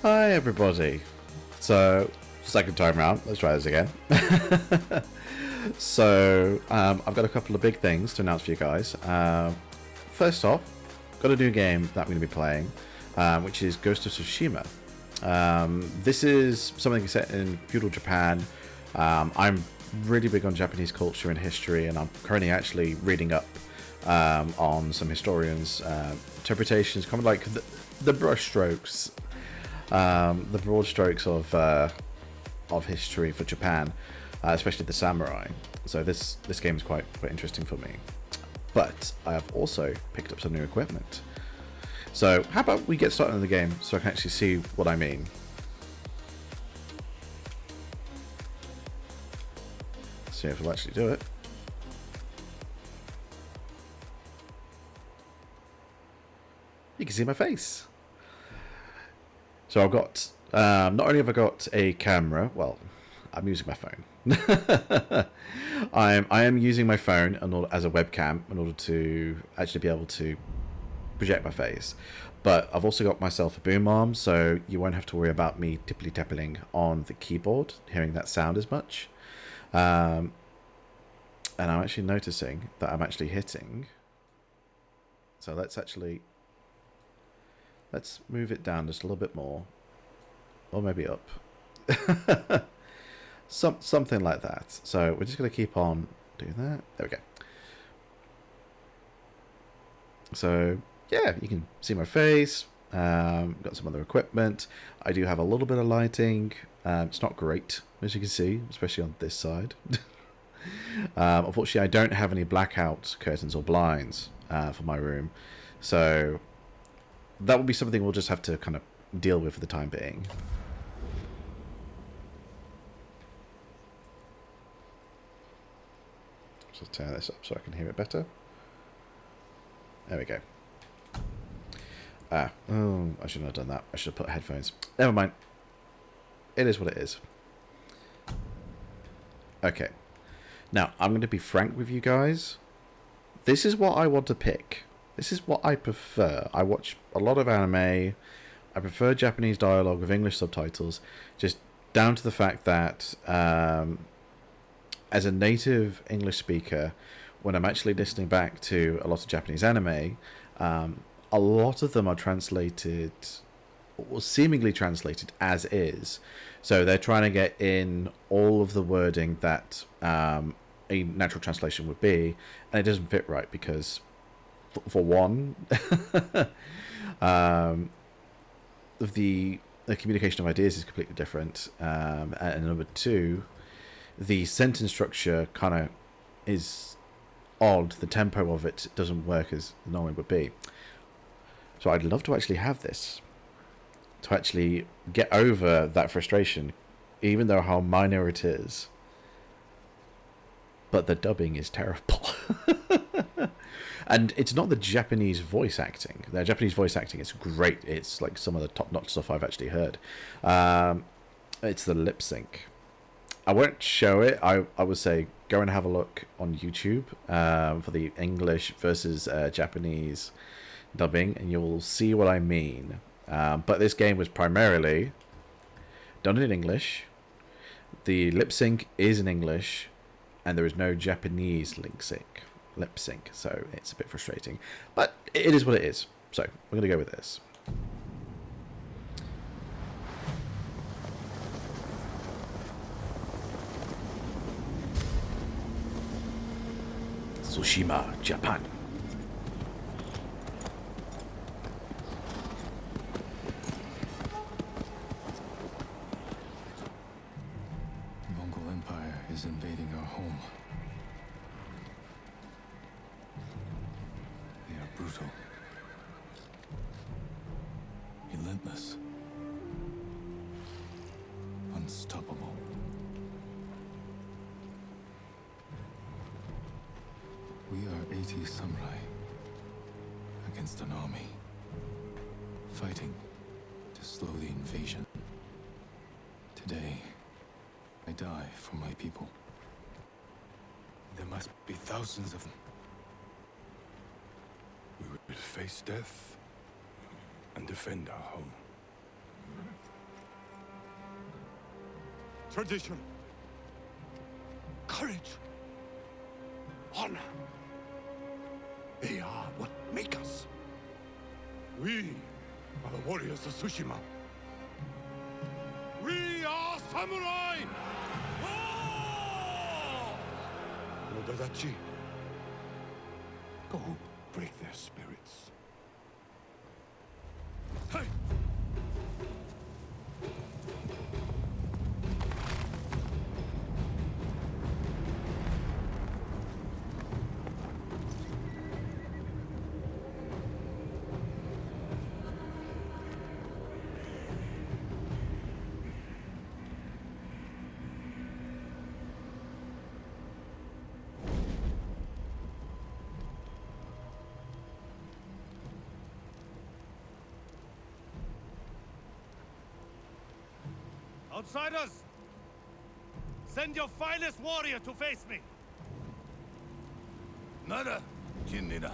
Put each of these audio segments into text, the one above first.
Hi everybody. So, second time round, let's try this again. I've got a couple of big things to announce for you guys. First off, got a new game that I'm going to be playing, which is Ghost of Tsushima. This is something set in feudal Japan. I'm really big on Japanese culture and history, and I'm currently actually reading up on some historians' interpretations, kind of like the brushstrokes. The broad strokes of history for Japan, especially the samurai. So this game is quite interesting for me. But I have also picked up some new equipment. So how about we get started in the game so I can actually see what I mean. See if we'll actually do it. You can see my face. So I've got, not only have I got a camera, well, I'm using my phone. I am using my phone as a webcam in order to actually be able to project my face. But I've also got myself a boom arm, so you won't have to worry about me tipply-tapping on the keyboard, hearing that sound as much. And I'm actually noticing that I'm actually hitting. So let's move it down just a little bit more, or maybe up. Something like that. So we're just going to keep on doing that. There we go. So yeah, you can see my face. Got some other equipment. I do have a little bit of lighting. It's not great, as you can see, especially on this side. Unfortunately, I don't have any blackout curtains or blinds for my room, so that will be something we'll just have to kind of deal with for the time being. Just turn this up so I can hear it better. There we go. Oh, I shouldn't have done that. I should have put headphones. Never mind. It is what it is. Okay. Now, I'm going to be frank with you guys. This is what I want to pick. This is what I prefer. I watch a lot of anime. I prefer Japanese dialogue with English subtitles, just down to the fact that as a native English speaker, when I'm actually listening back to a lot of Japanese anime, a lot of them are translated, or seemingly translated as is. So they're trying to get in all of the wording that a natural translation would be, and it doesn't fit right because, for one, the communication of ideas is completely different, and number two, the sentence structure kind of is odd. The tempo of it doesn't work as normally would be. So I'd love to actually have this, to actually get over that frustration, even though how minor it is. But the dubbing is terrible. And it's not the Japanese voice acting. The Japanese voice acting is great. It's like some of the top-notch stuff I've actually heard. It's the lip sync. I won't show it. I would say go and have a look on YouTube for the English versus Japanese dubbing, and you'll see what I mean. But this game was primarily done in English. The lip sync is in English, and there is no Japanese lip sync, so it's a bit frustrating. But it is what it is. So we're going to go with this. Tsushima, Japan. The Mongol Empire is invading our home. They are brutal, relentless, unstoppable. We are 80 samurai against an army, fighting to slow the invasion. Today, I die for my people. There must be thousands of them. We will face death and defend our home. Tradition. Courage. Honor. They are what make us. We are the warriors of Tsushima. We are samurai! Oh! Odadachi, go break their spirits. Hey! Outsiders! Send your finest warrior to face me! Nada, Jinnida.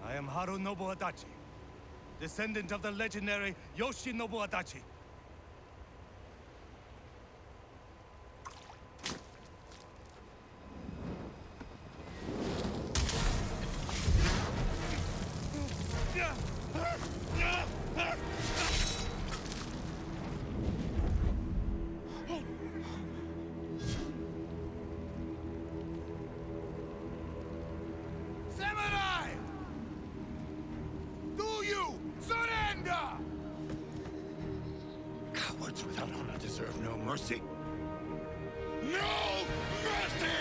I am Harunobu Adachi, descendant of the legendary Yoshinobu Adachi. Samurai! Do you surrender? Cowards without honor deserve no mercy. No mercy!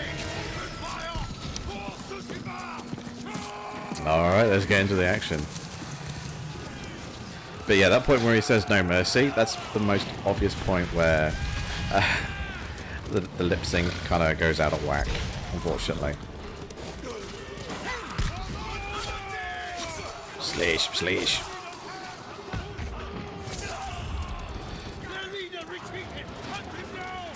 Fire for Tsushima! Alright, let's get into the action. But yeah, that point where he says no mercy, that's the most obvious point where the lip sync kind of goes out of whack, unfortunately. Slash, slash. Their leader retreated! Hunt him down!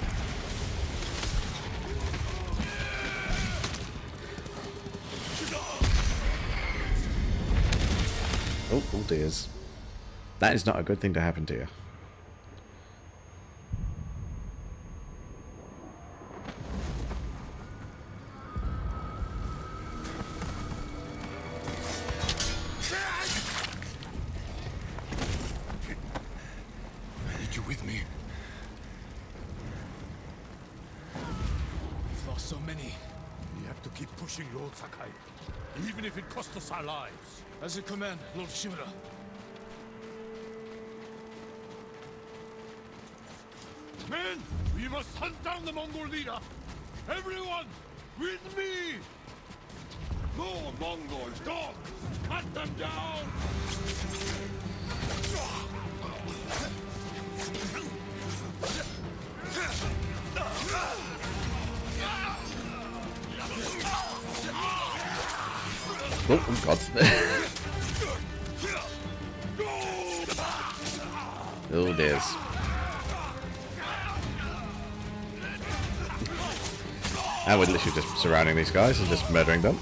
Oh dears. That is not a good thing to happen to you. I need you with me. We've lost so many. We have to keep pushing, Lord Sakai. Even if it costs us our lives. As you command, Lord Shimura. Men, we must hunt down the Mongol leader. Everyone, with me! No Mongol dogs! Cut them down! Oh god. Oh dears. And we're literally just surrounding these guys and just murdering them.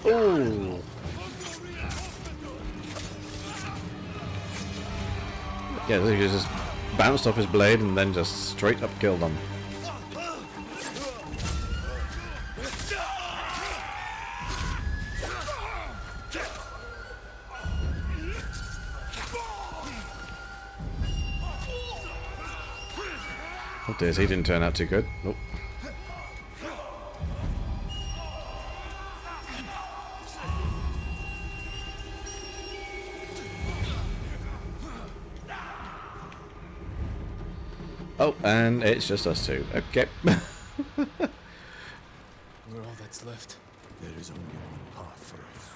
Oh! Yeah, he just bounced off his blade and then just straight up killed them. Oh dear, he didn't turn out too good. Nope. Oh, and it's just us two. Okay. We're all that's left. There is only one path for us.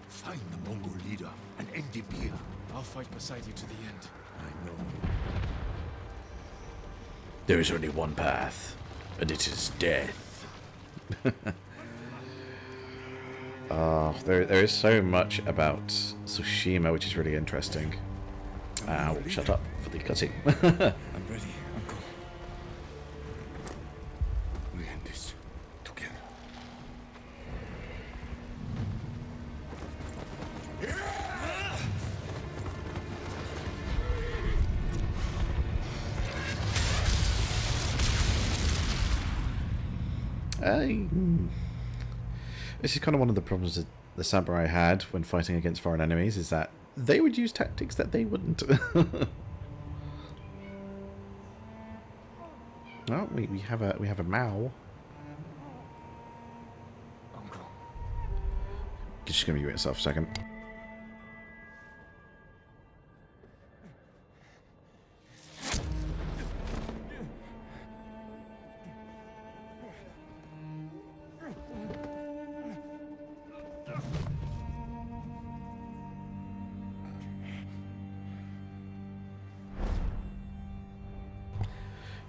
Find the Mongol leader and end him here. I'll fight beside you to the end. I know. There is only one path, and it is death. Oh, there is so much about Tsushima which is really interesting. Ow, shut up for the cutscene. I'm ready, Uncle. We end this together. This is kind of one of the problems that the samurai had when fighting against foreign enemies, is that they would use tactics that they wouldn't. Oh, we have a Mao. Uncle. Just gonna mute yourself a second.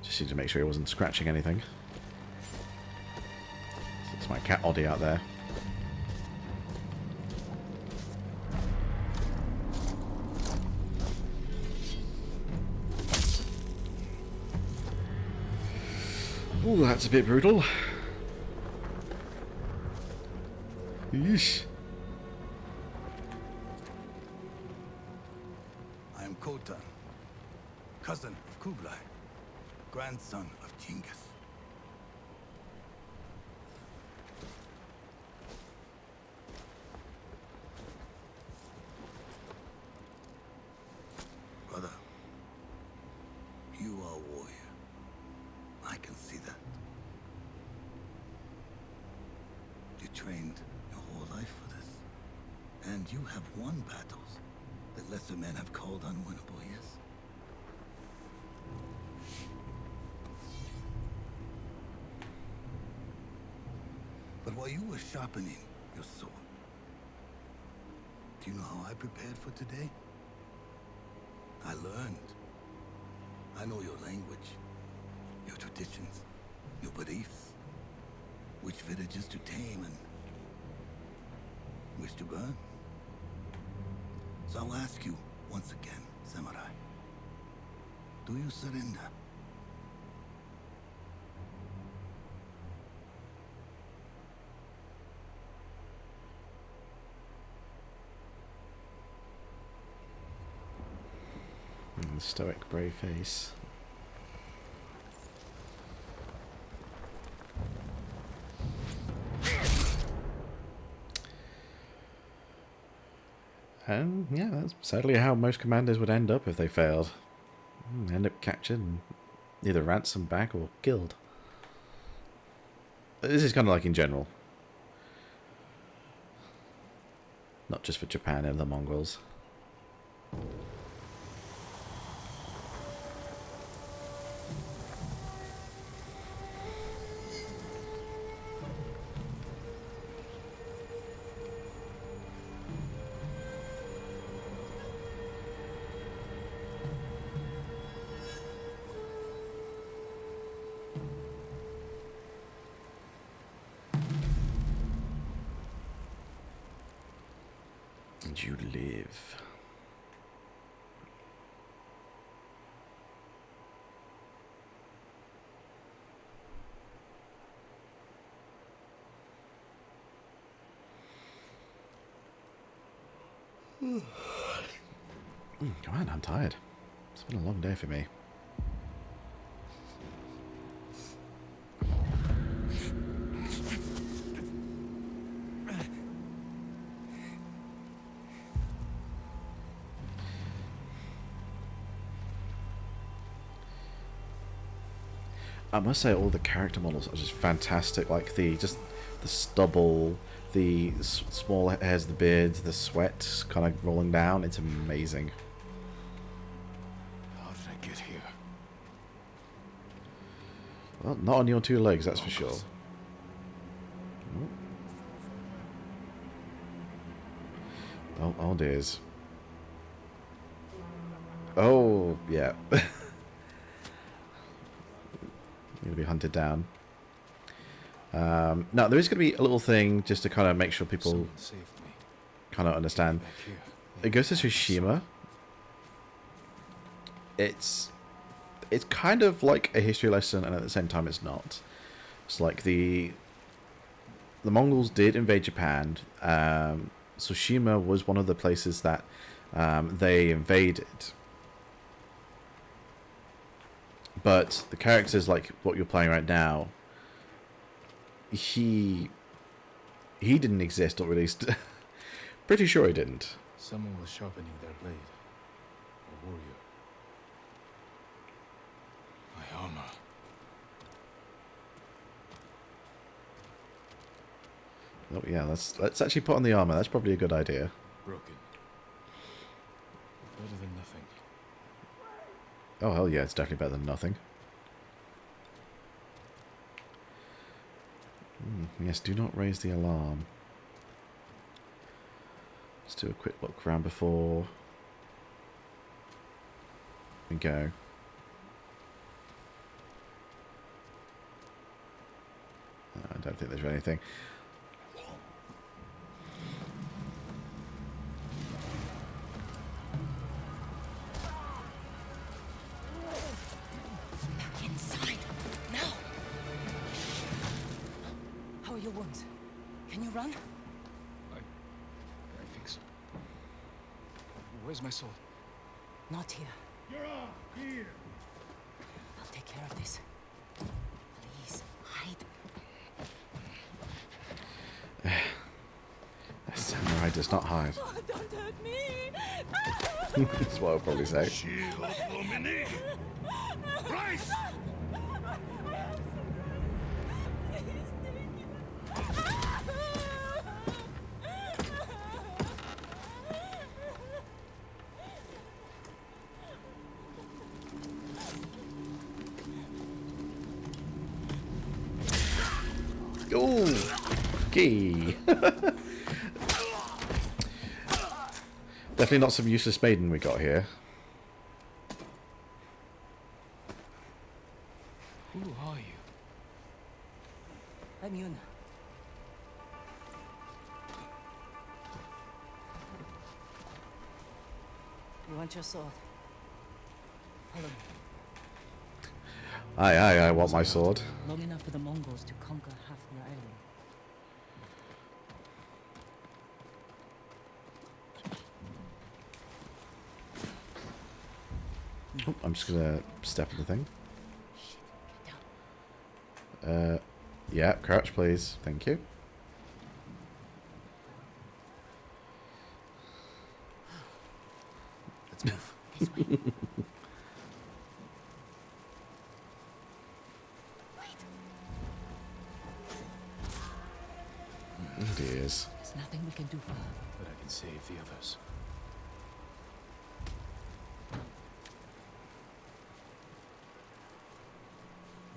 Just need to make sure he wasn't scratching anything. It's my cat Oddie out there. Ooh, that's a bit brutal. Yeesh. I am Nockturn, cousin of Kublai, grandson of Genghis. Brother, you are a warrior. I can see that. You trained your whole life for this. And you have won battles that lesser men have called unwinnable, yes? But while you were sharpening your sword, do you know how I prepared for today? I learned. I know your language, your traditions, your beliefs, which villages to tame and which to burn. So I'll ask you once again, samurai, do you surrender? The stoic, brave face. And yeah, that's sadly how most commanders would end up if they failed. End up captured and either ransomed back or killed. This is kind of like in general. Not just for Japan and the Mongols. And you live. Come on, I'm tired. It's been a long day for me. I must say, all the character models are just fantastic. Like the stubble, the small hairs, of the beard, the sweat kind of rolling down. It's amazing. How did I get here? Well, not on your two legs, that's for sure. Oh dears. Oh, yeah. You're going to be hunted down. Now, there is going to be a little thing just to kind of make sure people Someone saved me. kind of understand. Back here. It goes to Tsushima. it's kind of like a history lesson, and at the same time, it's not. It's like the Mongols did invade Japan. Tsushima was one of the places that they invaded. But the characters, like what you're playing right now, he didn't exist, or at least pretty sure he didn't. Someone was sharpening their blade. A warrior. My armor. Oh yeah, let's actually put on the armor. That's probably a good idea. Broken. Better than nothing. Oh hell yeah, it's definitely better than nothing. Yes, do not raise the alarm. Let's do a quick look around before we go. I don't think there's anything. Inside, now! How are your wounds? Can you run? I think so. Where's my sword? Not here. You're off here. I'll take care of this. Please, hide. A samurai does not hide. Oh, don't hurt me! That's what I'll probably say. Shield Dominique. Price. Ooh, key. Definitely not some useless maiden we got here. Who are you? I'm Yuna. You want your sword? Follow me. Aye, I want my sword. Long enough for the Mongols to conquer half the island. Oh, I'm just gonna step on the thing. Shit, get down. Yeah, crouch, please. Thank you. Let's move. This way. Wait, Oh, dears. there's nothing we can do for her. But I can save the others.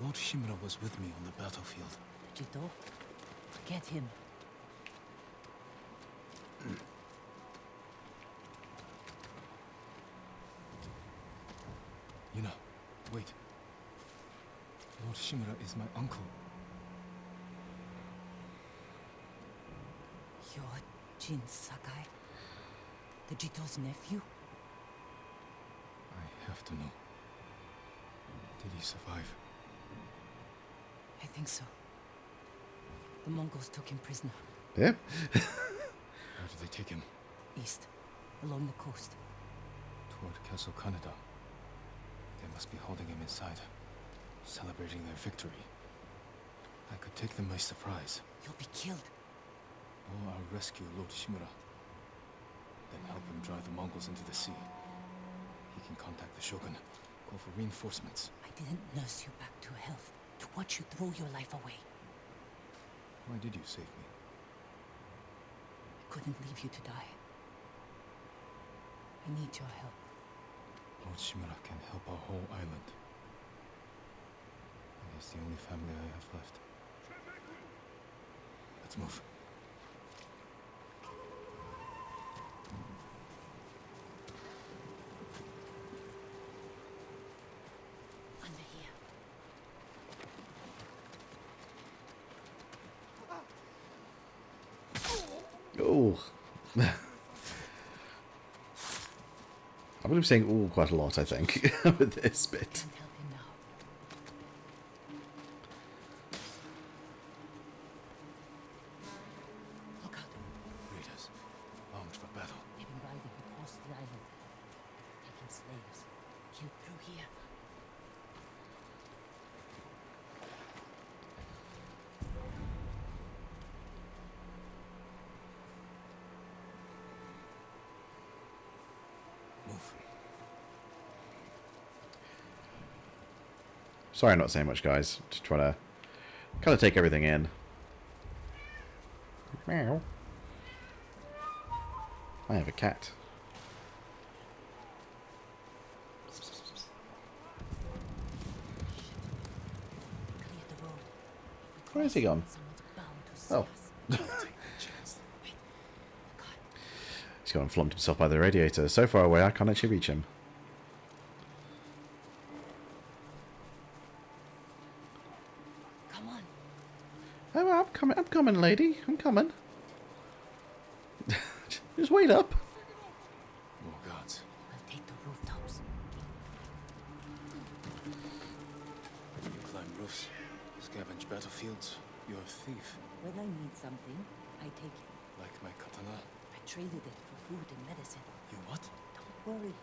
Lord Shimura was with me on the battlefield. The Jito? Forget him. Yuna, wait. Lord Shimura is my uncle. You're Jin Sakai? The Jito's nephew? I have to know. Did he survive? I think so. The Mongols took him prisoner. Yeah. Where did they take him? East, along the coast. Toward Castle Kaneda. They must be holding him inside, celebrating their victory. I could take them by surprise, You'll be killed. or I'll rescue Lord Shimura. Then help him drive the Mongols into the sea. He can contact the Shogun, call for reinforcements. I didn't nurse you back to health to watch you throw your life away. Why did you save me? I couldn't leave you to die. I need your help. Lord Shimura can help our whole island. And he's the only family I have left. Let's move. Under here. Oh. I'm going to be saying "ooh" quite a lot, I think, with this bit. Can't help him now. Look out. Raiders, armed for battle. They've been riding across the island, taking slaves. Killed through here. Move. Sorry I'm not saying much, guys. Just trying to kind of take everything in. Meow. I have a cat. Clear the road. Where is he gone? Someone's bound to see Oh. us. Wait. God. He's gone and flumped himself by the radiator. So far away I can't actually reach him. Come on. Oh, I'm coming, lady. I'm coming. Just wait up. More guards. We'll take the rooftops. You climb roofs, scavenge battlefields. You're a thief. When I need something, I take it. Like my katana. I traded it for food and medicine. You what? Don't worry.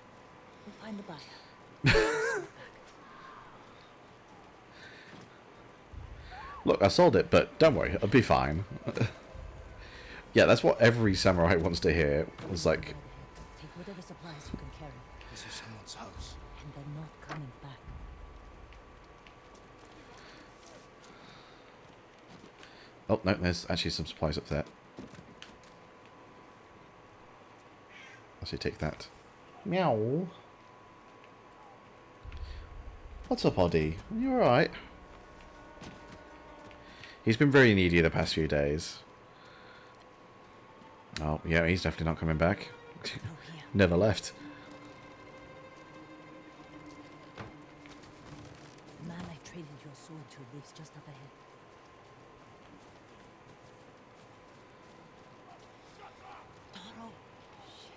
We'll find the buyer. Look, I sold it, but don't worry, I'll be fine. Yeah, that's what every samurai wants to hear. It's like, Take whatever supplies you can carry, This is someone's house. and they're not coming back. oh no, there's actually some supplies up there. I'll say take that. Meow. What's up, Oddie? Are you alright? He's been very needy the past few days. Oh, yeah, he's definitely not coming back. Through here. Never left. The man I traded your sword to lives just up ahead. Taro! Shit.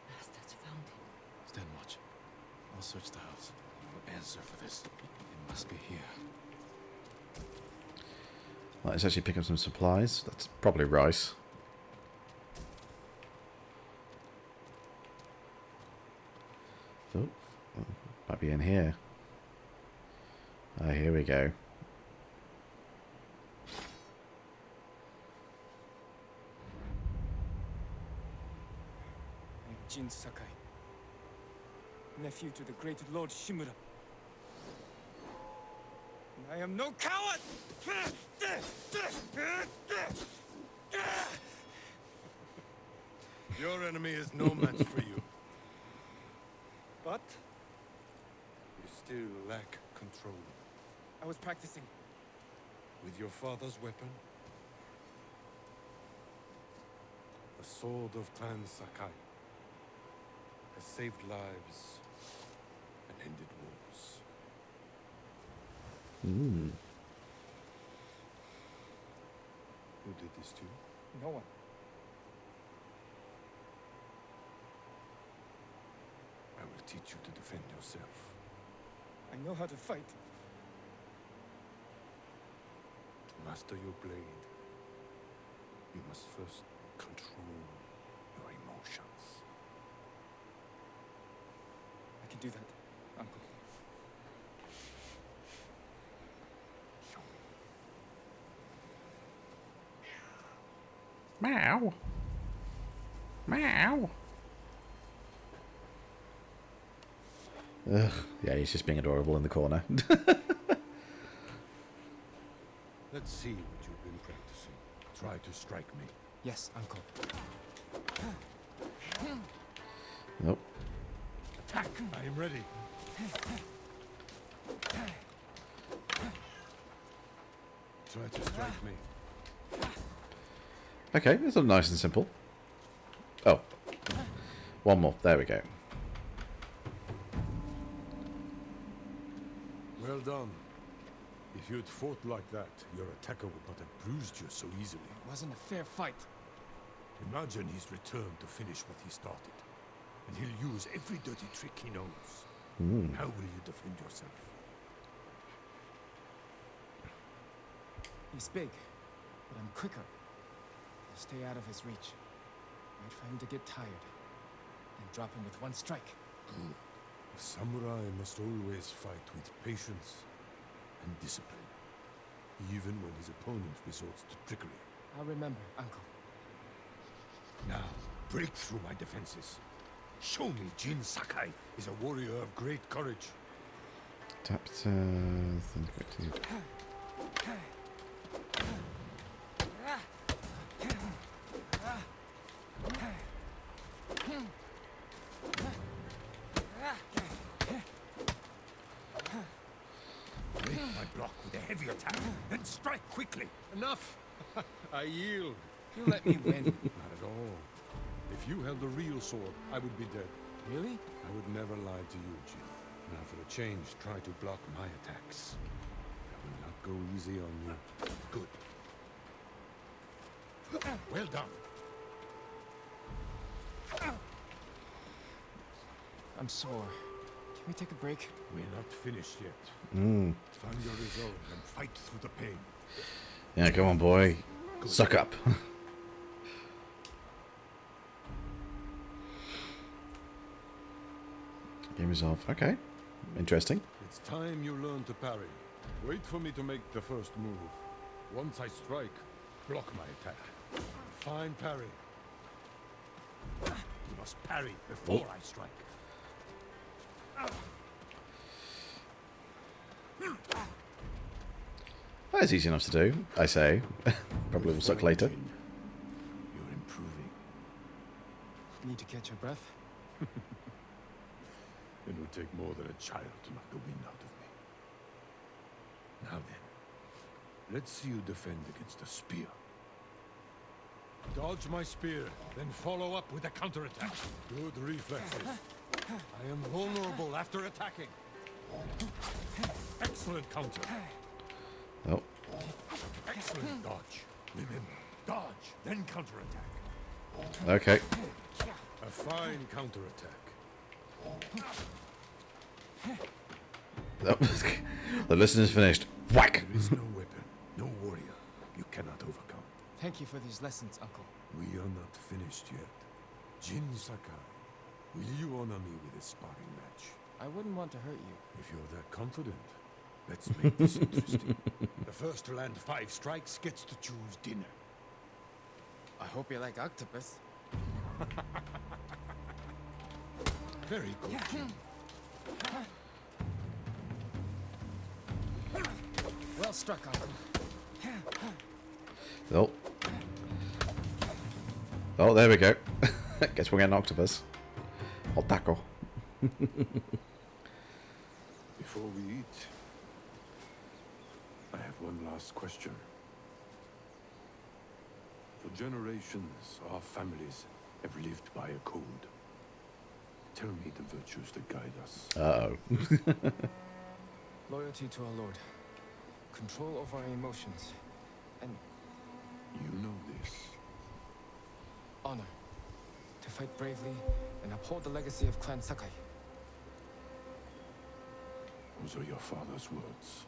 Bastards found him. Stand watch. I'll search the house. No answer for this. It must be here. Let's actually pick up some supplies. That's probably rice. Oh, might be in here. Ah, here we go. I am Jin Sakai, nephew to the great Lord Shimura. And I am no coward! Your enemy is no match for you. But you still lack control. I was practicing. With your father's weapon? The sword of Tan Sakai has saved lives and ended wars. Who did this to you? No one. I will teach you to defend yourself. I know how to fight. To master your blade, you must first control your emotions. I can do that, Uncle. Meow. Meow. Ugh. Yeah, he's just being adorable in the corner. Let's see what you've been practicing. Try to strike me. Yes, Uncle. Nope. Attack! I am ready. Try to strike me. Okay, this is nice and simple. Oh. One more. There we go. Well done. If you'd fought like that, your attacker would not have bruised you so easily. It wasn't a fair fight. Imagine he's returned to finish what he started. and he'll use every dirty trick he knows. How will you defend yourself? He's big, but I'm quicker. I'll stay out of his reach. Wait for him to get tired, then drop him with one strike. A samurai must always fight with patience and discipline, even when his opponent resorts to trickery. I'll remember, Uncle. Now, break through my defenses. Show me Jin Sakai is a warrior of great courage. Tap to think active. Break my block with a heavy attack, then strike quickly. Enough! I yield. You let me win. Not at all. If you held a real sword, I would be dead. Really? I would never lie to you, Jin. Now for a change, try to block my attacks. I will not go easy on you. Good. Well done. I'm sore. Can we take a break? We're not finished yet. Mm. Find your resolve and fight through the pain. Yeah, come on, boy. Good. Suck up. Game resolve. Okay. Interesting. It's time you learn to parry. Wait for me to make the first move. Once I strike, block my attack. Fine parry. You must parry before I strike. That is easy enough to do, I say. Probably will suck later. Jin, you're improving. Need to catch your breath? It would take more than a child to knock the wind out of me. Now then, let's see you defend against a spear. Dodge my spear, then follow up with a counterattack. Good reflexes. I am vulnerable after attacking. Excellent counter. Oh. Excellent dodge. Remember, dodge, then counterattack. Okay. A fine counterattack. Oh. The listeners finished. Whack! There is no weapon, no warrior you cannot overcome. Thank you for these lessons, Uncle. We are not finished yet. Jin Sakai, will you honor me with a sparring match? I wouldn't want to hurt you. If you're that confident, let's make this interesting. The first to land 5 strikes gets to choose dinner. I hope you like octopus. Very good, Jin. Well struck, Uncle. Oh. Oh, there we go. Guess we'll get an octopus. Or taco. Before we eat, I have one last question. For generations, our families have lived by a code. Tell me the virtues that guide us. Uh-oh. Loyalty to our Lord. Control over our emotions. And You know this. honor. To fight bravely and uphold the legacy of Clan Sakai. Those are your father's words.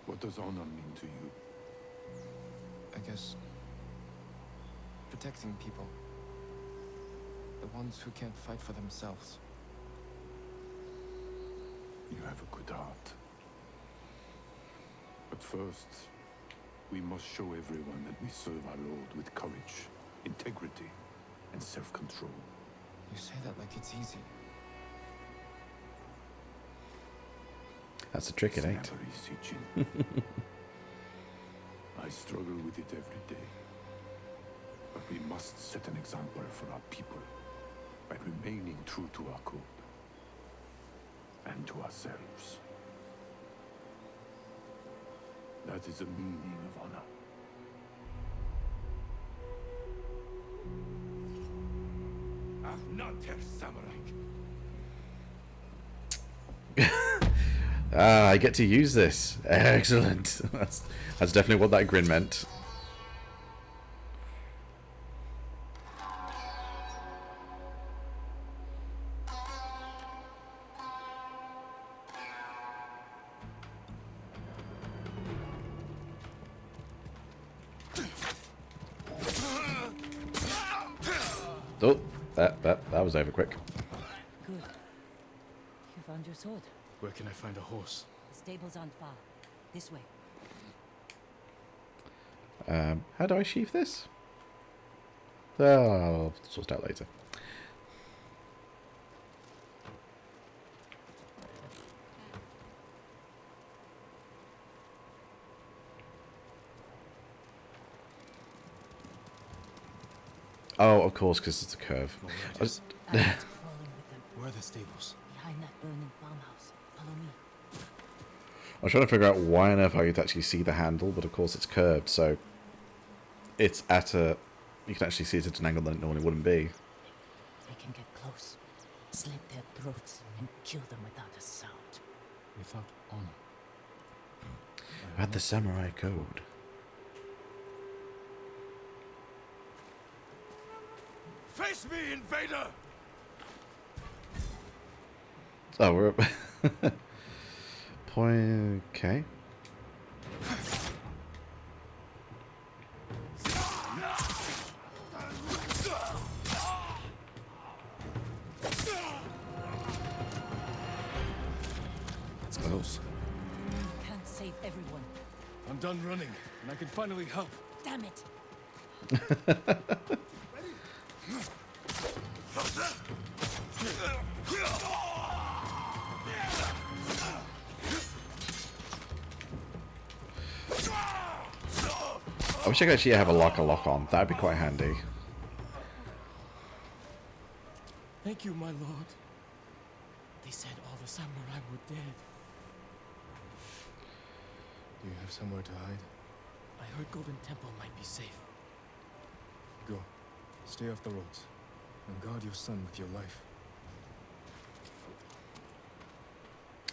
What does honor mean to you? I guess protecting people. The ones who can't fight for themselves. You have a good heart. But first, we must show everyone that we serve our Lord with courage, integrity, and self-control. You say that like it's easy. That's a trick, it It's ain't. never easy, Jin. I struggle with it every day. But we must set an example for our people by remaining true to our code and to ourselves. That is the meaning of honor. Afnater Samurai. Ah, I get to use this. Excellent. That's definitely what that grin meant. Oh, that was over quick. Good. You found your sword. Where can I find a horse? The stables aren't far. This way. How do I sheath this? I'll sort it out later. Oh, of course, because it's a curve. More I riders. was- Crawling with them. Where are the stables? Behind that burning farmhouse. Follow me. I was trying to figure out why on earth I could actually see the handle, but of course it's curved, so it's at a... You can actually see it at an angle that it normally wouldn't be. They can get close, slit their throats, and kill them without a sound. Without honor. I had the samurai code. Face me, invader! Oh, we're up. Point. Okay. It's close. Can't save everyone. I'm done running, and I can finally help. Damn it! I wish I could actually have a lock on. That'd be quite handy. Thank you, my lord. They said all the samurai were dead. Do you have somewhere to hide? I heard Golden Temple might be safe. Go. Stay off the roads. And guard your son with your life.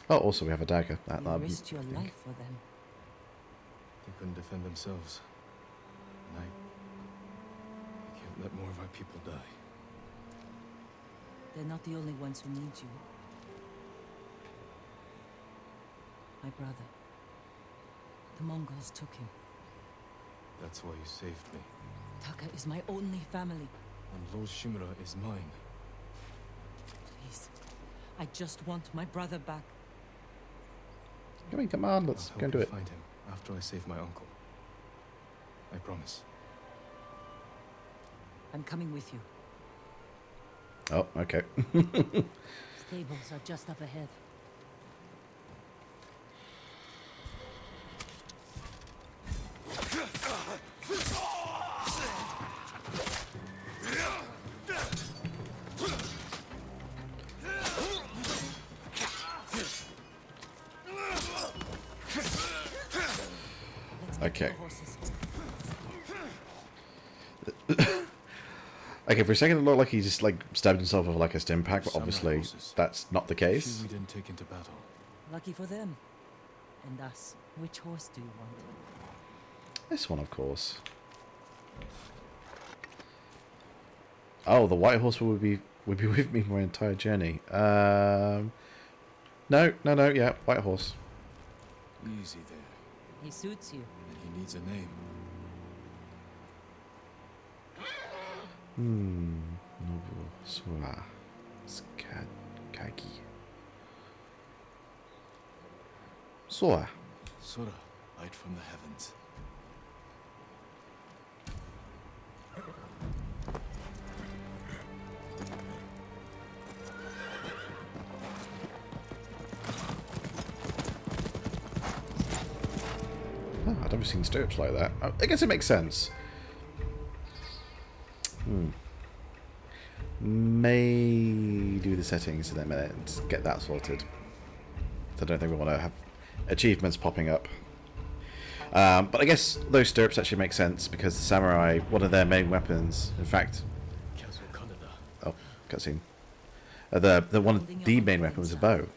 Oh, also we have a dagger. You risked your life for them. They couldn't defend themselves. And I can't let more of our people die. They're not the only ones who need you. My brother. The Mongols took him. That's why you saved me. Taka is my only family. And Lord Shimura is mine. Please. I just want my brother back. Come on, let's I'll go and help do you it. find him after I save my uncle. I promise. I'm coming with you. Oh, okay. Stables are just up ahead. Okay. Horses. Okay, for a second it looked like he just like stabbed himself with like a stim pack, but Samurai obviously horses. that's not the Few case. we didn't take into battle. Lucky for them. And us. Which horse do you want? This one, of course. Oh, the white horse would be with me my entire journey. No, yeah, white horse. Easy there. He suits you. And he needs a name. Nobu Sora Kagi. Sora. Sora, light from the heavens. Oh, I've never seen stirrups like that. I guess it makes sense. May do the settings in a minute and get that sorted. I don't think we want to have achievements popping up. But I guess those stirrups actually make sense because the samurai, one of their main weapons, in fact, Kazuo Kaneda. oh, cutscene. The one of the main weapon was a bow,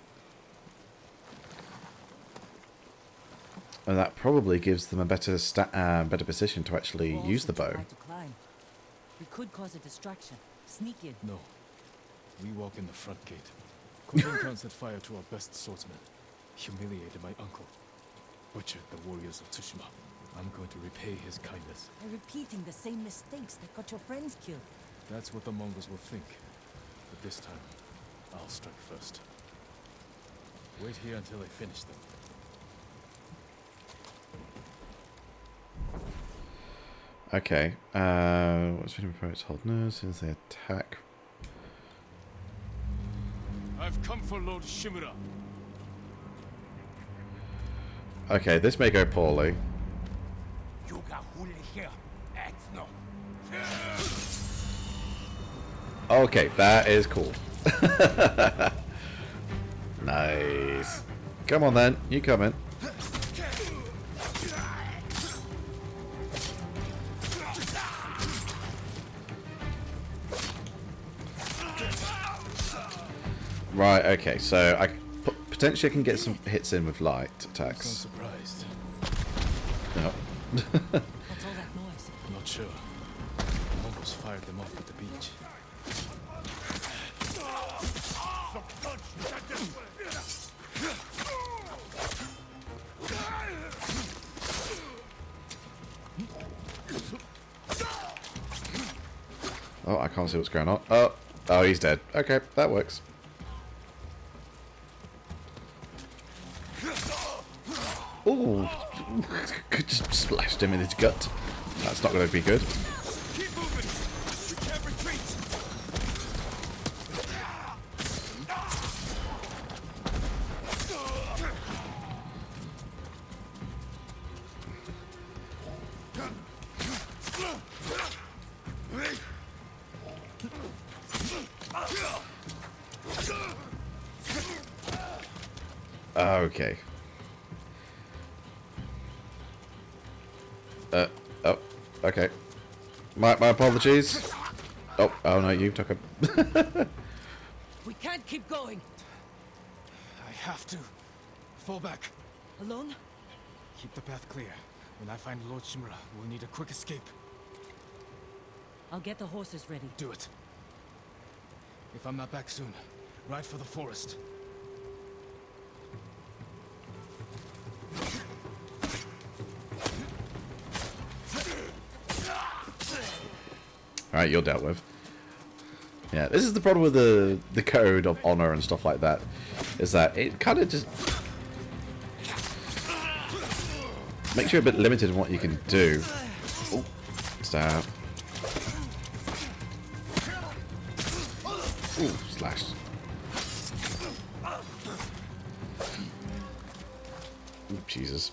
and that probably gives them a better better position to actually Walls use the we bow. tried to climb. We could cause a distraction. Sneak in. No. We walk in the front gate. Kunlun Khan set fire to our best swordsman. Humiliated my uncle. Butchered the warriors of Tsushima. I'm going to repay his kindness. They're repeating the same mistakes that got your friends killed. That's what the Mongols will think. But this time, I'll strike first. Wait here until I finish them. Okay. What's been approached? Hold no since they attack. I've come for Lord Shimura. Okay, this may go poorly. Okay, that is cool. Nice. Come on then, you come in. Right, okay, so I potentially can get some hits in with light I'm attacks. surprised. No. What's all that noise? Not sure. The Mongols fired them off at the beach. Oh, I can't see what's going on. Oh, oh, he's dead. Okay, that works. Ooh, just splashed him in his gut. That's not going to be good. Keep moving! We can't retreat! Okay. Oh, okay. My apologies. Oh no, you took him. We can't keep going. I have to. Fall back. Alone? Keep the path clear. When I find Lord Shimura, we'll need a quick escape. I'll get the horses ready. Do it. If I'm not back soon, ride for the forest. Alright, you're dealt with. Yeah, this is the problem with the code of honor and stuff like that. Is that it kind of just makes you a bit limited in what you can do. Oh, stab. Ooh, slash. Ooh, Jesus.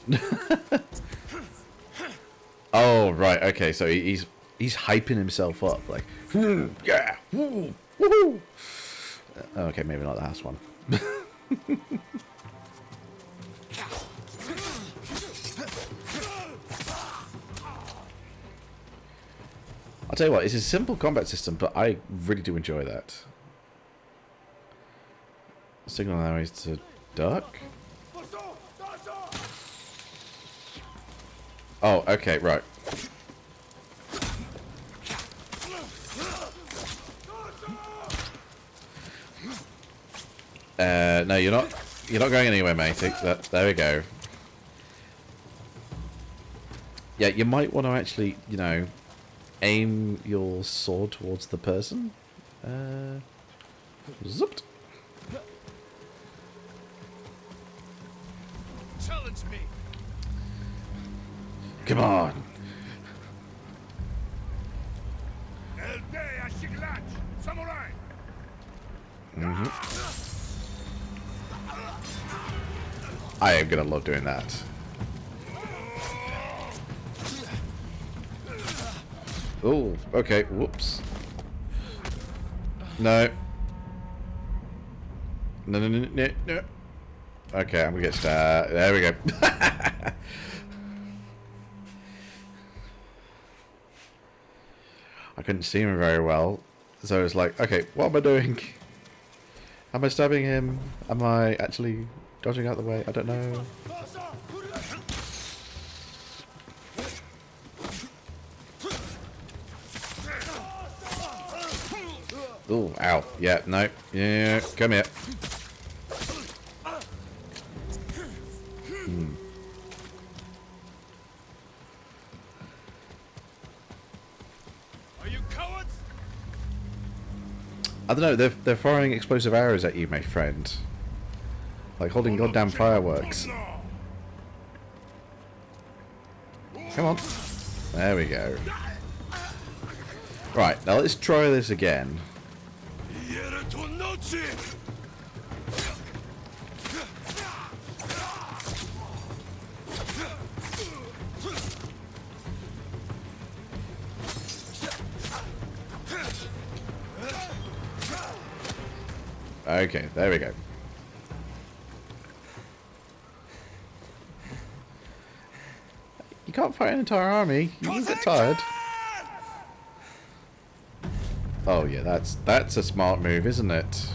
Oh, right, okay, so he's hyping himself up, like, yeah, woo, woohoo. Okay, maybe not the last one. I'll tell you what, it's a simple combat system, but I really do enjoy that. Signal arrows to duck. Oh, okay, right. No, you're not going anywhere, matey. There we go. Yeah, you might want to actually, you know, aim your sword towards the person. Zooped. Challenge me! Come on. I am gonna love doing that. Oh, okay. Whoops. No. No. Okay, I'm gonna get started. There we go. I couldn't see him very well, so it's like, okay, what am I doing? Am I stabbing him? Am I actually dodging out the way? I don't know. Oh, ow. Yeah, no. Yeah, come here. Are you cowards? I don't know. They're firing explosive arrows at you, my friend. Like holding goddamn fireworks. Come on. There we go. Right, now let's try this again. Okay, there we go. You can't fight an entire army. You will get tired. Oh yeah, that's a smart move, isn't it?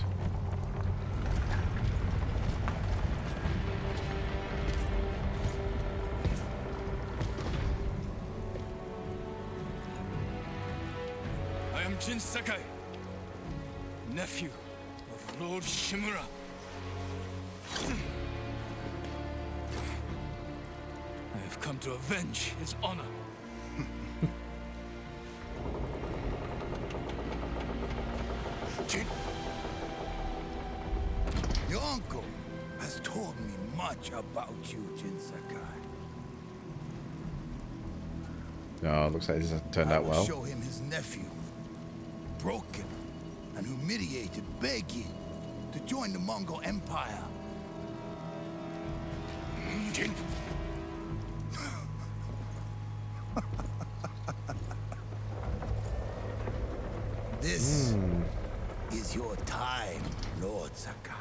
I am Jin Sakai, nephew of Lord Shimura. I have come to avenge his honor. Jin, your uncle has told me much about you, Jin Sakai. Oh, looks like this has turned I out will well. show him his nephew, broken and humiliated, begging to join the Mongol Empire. Jin. This is your time, Lord Sakai.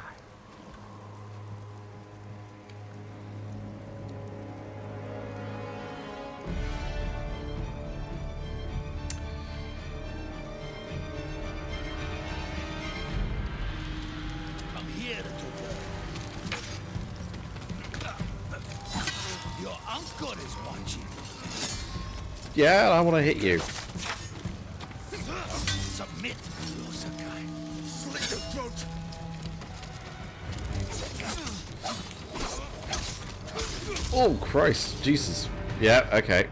I'm here to learn. Your uncle is watching. Yeah, I want to hit you. Submit, Lord Sakai. Slit your throat. Oh, Christ. Jesus. Yeah, okay.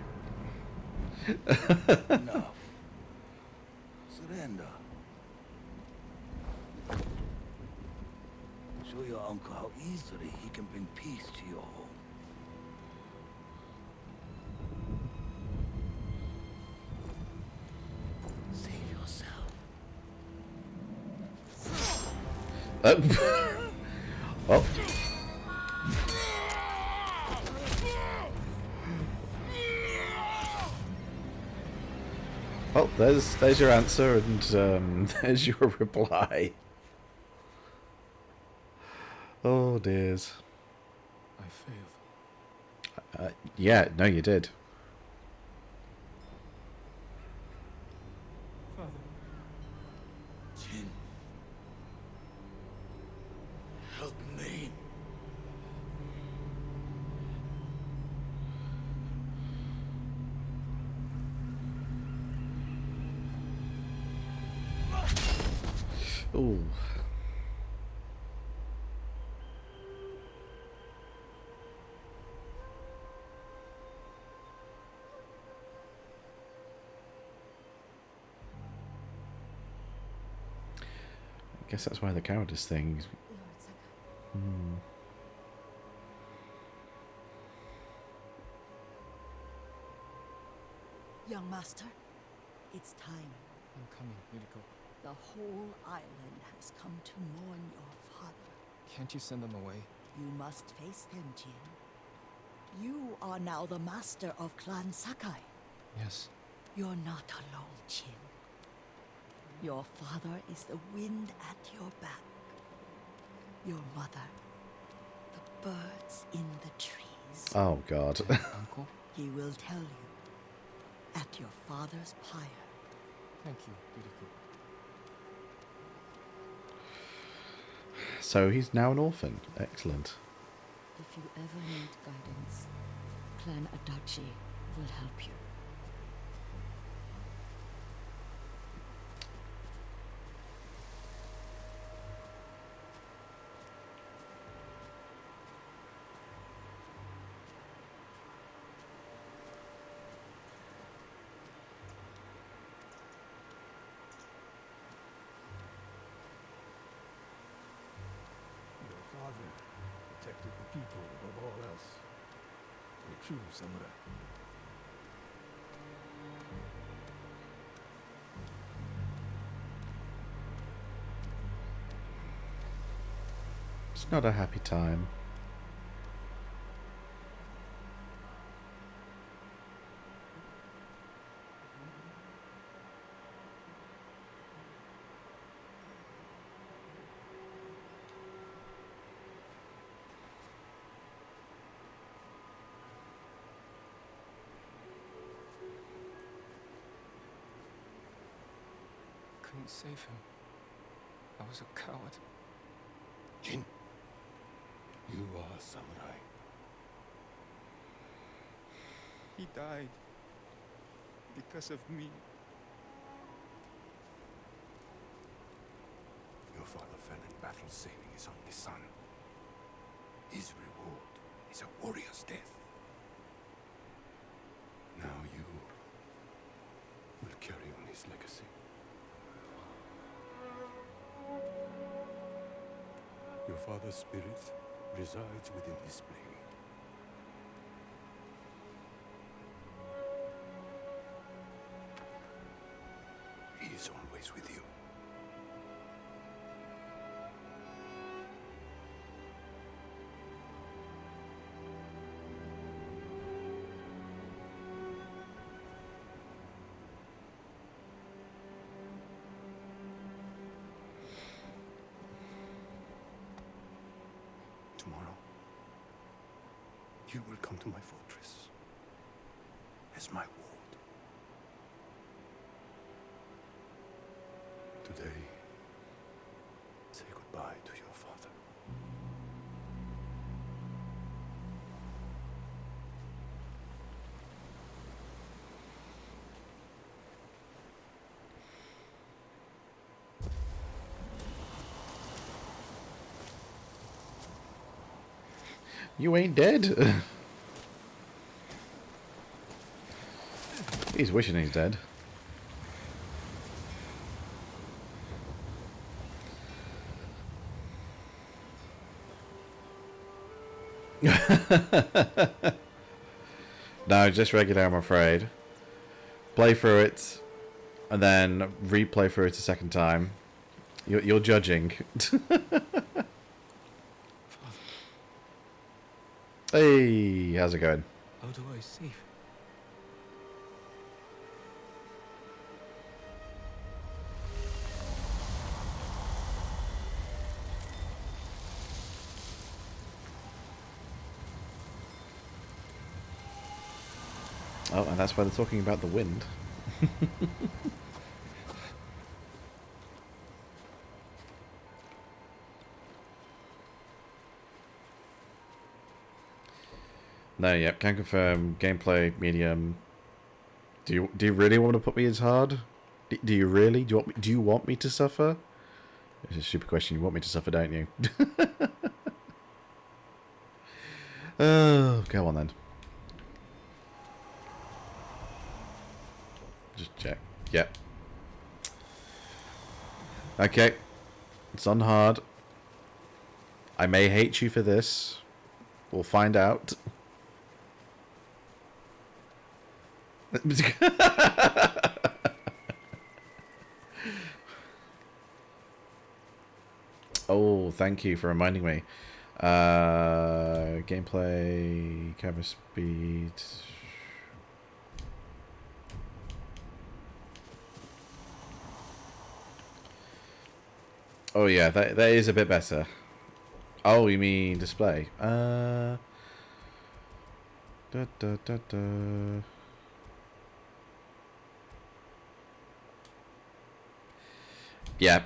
Enough. Surrender. Show your uncle how easily he can bring peace to your home. Save yourself. Oh. Well, there's your answer, and there's your reply. Oh dears. I failed. Yeah, no, you did. Father. Jin. Help me. Ooh. I guess that's why the cowardice thing. Lord Sakai. Young master, it's time. I'm coming, Yuriko. The whole island has come to mourn your father. Can't you send them away? You must face them, Jin. You are now the master of Clan Sakai. Yes. You're not alone, Jin. Your father is the wind at your back. Your mother, the birds in the trees. Oh God. Uncle? He will tell you at your father's pyre. Thank you, Yuriko. So he's now an orphan. Excellent. If you ever need guidance, Clan Adachi will help you. people above all else. A true samurai. It's not a happy time. Couldn't save him. I was a coward. Jin, you are a samurai. He died because of me. Your father fell in battle saving his only son. His reward is a warrior's death. Now you will carry on his legacy. Your father's spirit resides within his blade. He is always with you. Tomorrow, you will come to my fortress as my ward. Today, say goodbye to your father. You ain't dead. He's wishing he's dead. No, just regular, I'm afraid. Play through it, and then replay through it a second time. You're judging. Hey, how's it going? How do I save him? Oh, and that's why they're talking about the wind. No, yep, can confirm. Gameplay medium. Do you really want to put me as hard? Do you really? Do you want me to suffer? It's a stupid question. You want me to suffer, don't you? Oh, go on then. Just check. Yep. Okay. It's on hard. I may hate you for this. We'll find out. Oh, thank you for reminding me. Gameplay, camera speed. Oh yeah, that is a bit better. Oh, you mean display? Da, da, da, da. Yeah,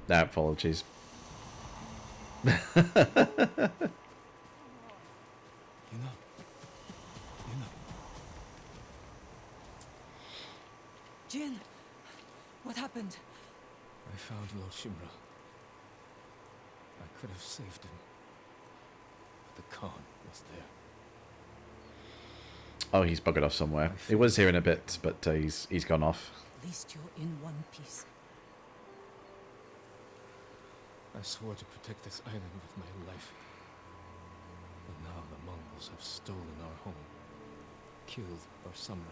no, apologies. You know. Jin, what happened? I found Lord Shimura. I could have saved him. But the Khan was there. Oh, he's buggered off somewhere. He was here in a bit, but he's gone off. At least you're in one piece. I swore to protect this island with my life. But Mongols have stolen our home, killed our samurai.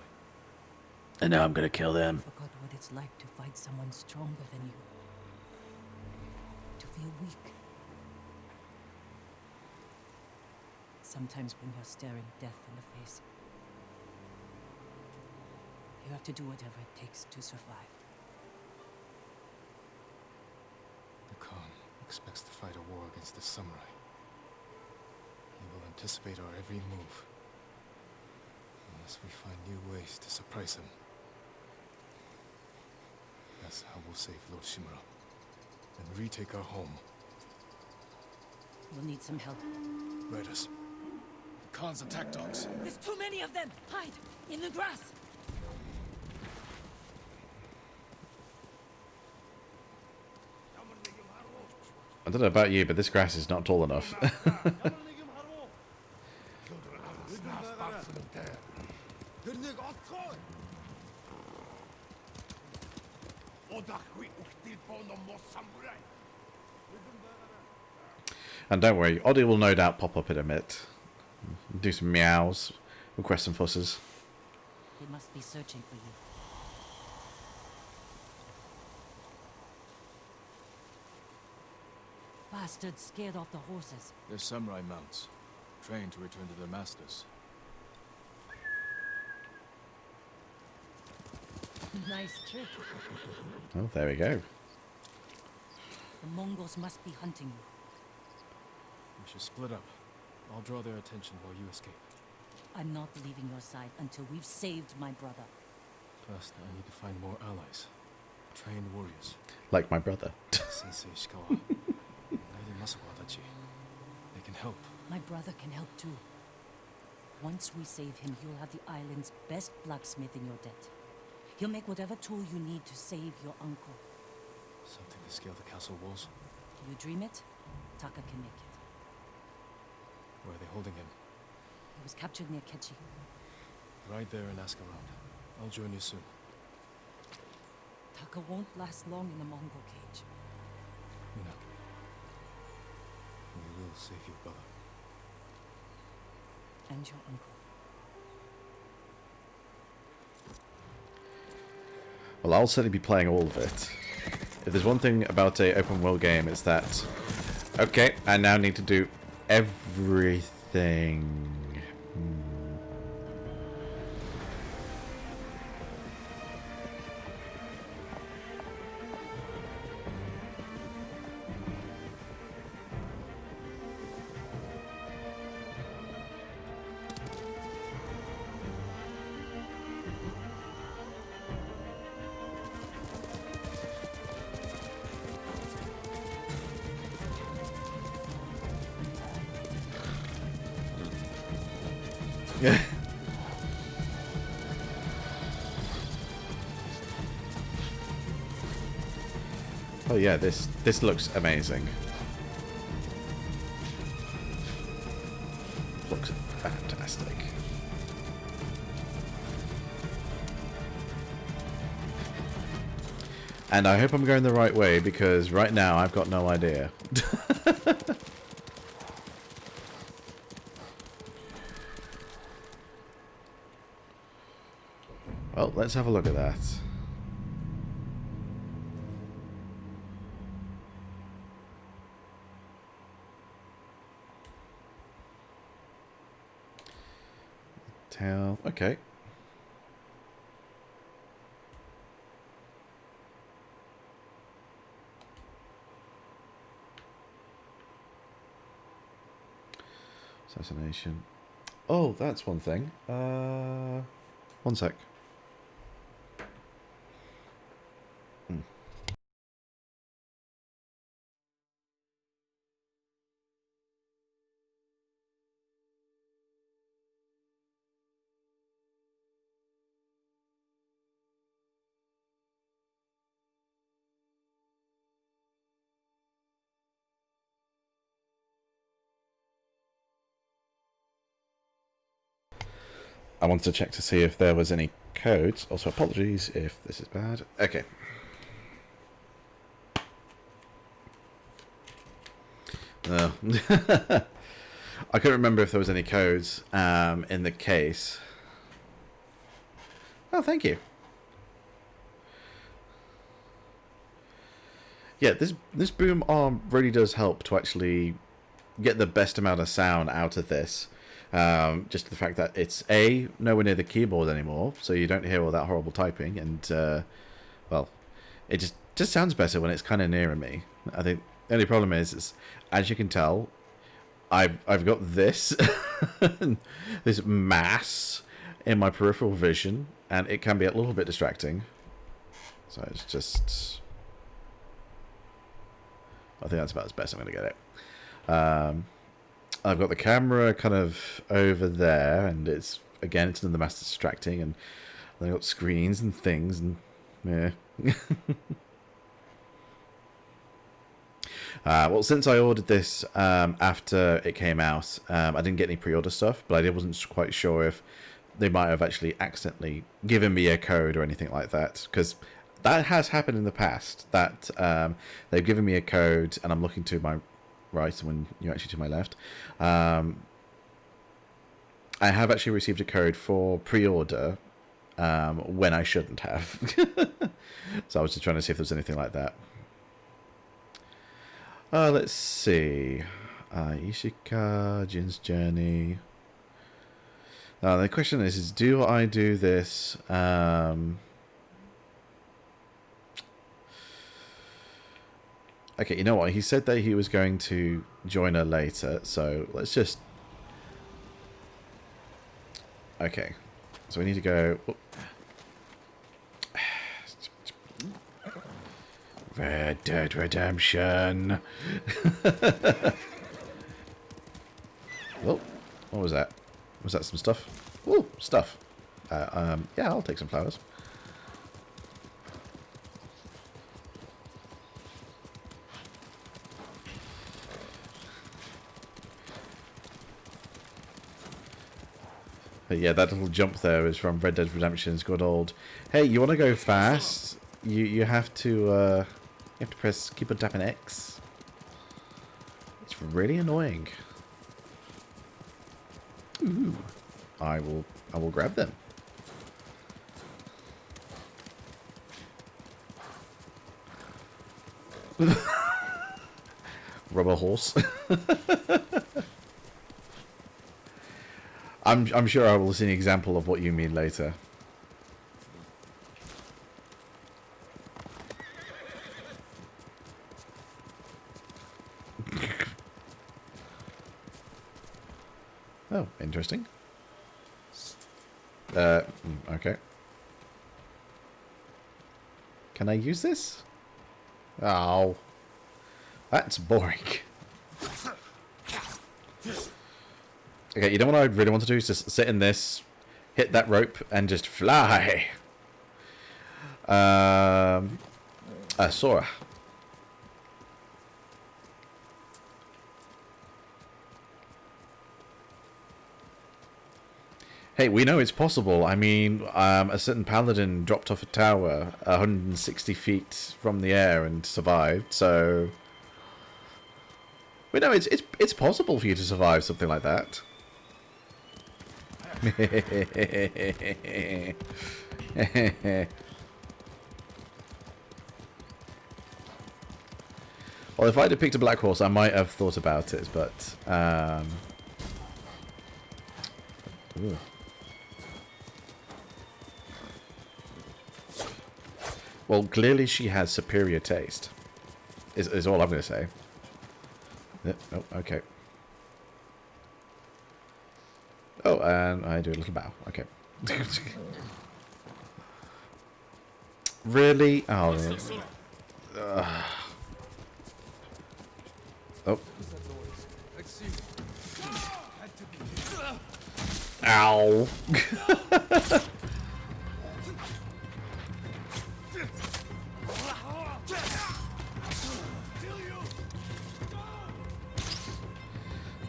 And now I'm gonna kill them. Forgot what it's like to fight someone stronger than you. To feel weak. Sometimes when you're staring death in the face, you have to do whatever it takes to survive. The Khan expects to fight a war against the samurai. He will anticipate our every move. Unless we find new ways to surprise him. That's how we'll save Lord Shimura. And retake our home. We'll need some help. Riders. The Khan's attack dogs. There's too many of them! Hide! In the grass! I don't know about you, but this grass is not tall enough. And don't worry, Oddie will no doubt pop up in a minute. Do some meows, request some fusses. They must be searching for you. Bastards scared off the horses. They're samurai mounts, trained to return to their masters. Nice trick. Oh, there we go. The Mongols must be hunting you. We should split up. I'll draw their attention while you escape. I'm not leaving your side until we've saved my brother. First, I need to find more allies. Trained warriors. Like my brother. Sensei Ishikawa. Lady Masako-tachi. They can help. My brother can help too. Once we save him, you'll have the island's best blacksmith in your debt. He'll make whatever tool you need to save your uncle. Something to scale the castle walls? You dream it, Taka can make it. Where are they holding him? He was captured near Kechi. Ride there and ask around. I'll join you soon. Taka won't last long in the Mongol cage. Mina. We will save your brother. And your uncle. Well, I'll certainly be playing all of it. If there's one thing about a open world game, it's that... Okay, I now need to do everything. Oh yeah, this looks amazing. Looks fantastic. And I hope I'm going the right way, because right now I've got no idea. Well, let's have a look at that. Tail. Okay. Assassination. Oh, that's one thing. One sec. I wanted to check to see if there was any codes. Also, apologies if this is bad. Okay. I couldn't remember if there was any codes in the case. Oh, thank you. Yeah, this boom arm really does help to actually get the best amount of sound out of this. Just the fact that it's nowhere near the keyboard anymore, so you don't hear all that horrible typing, and well, it just sounds better when it's kind of nearer me. I think the only problem is as you can tell, I've got this this mass in my peripheral vision, and it can be a little bit distracting. So it's just, I think that's about as best I'm going to get it. I've got the camera kind of over there, and it's in the mass distracting, and then I've got screens and things, and yeah. Well, since I ordered this after it came out, I didn't get any pre-order stuff, but I wasn't quite sure if they might have actually accidentally given me a code or anything like that, because that has happened in the past, that they've given me a code, and I'm looking to my right when you're actually to my left. I have actually received a code for pre-order when I shouldn't have. So I was just trying to see if there's anything like that. Let's see. Ishika, Jin's Journey. The question is do I do this? Okay, you know what? He said that he was going to join her later, so let's just... Okay. So we need to go... Red Dead Redemption. Oh, what was that? Was that some stuff? Oh, stuff. Yeah, I'll take some flowers. But yeah, that little jump there is from Red Dead Redemption's good old. Hey, you want to go fast? You have to press, keep on tapping X. It's really annoying. Ooh, I will grab them. Rubber horse. I'm sure I will see an example of what you mean later. Oh, interesting. Okay. Can I use this? Oh, that's boring. Okay, you know what I really want to do is just sit in this, hit that rope, and just fly. Sora. Hey, we know it's possible. I mean, a certain paladin dropped off a tower 160 feet from the air and survived, so... We know it's possible for you to survive something like that. Well, if I'd have picked a black horse, I might have thought about it, but... Ooh. Well, clearly she has superior taste, is all I'm going to say. Oh, okay. Oh, and I do a little bow. Okay. Really? Oh, man. Oh. Ow.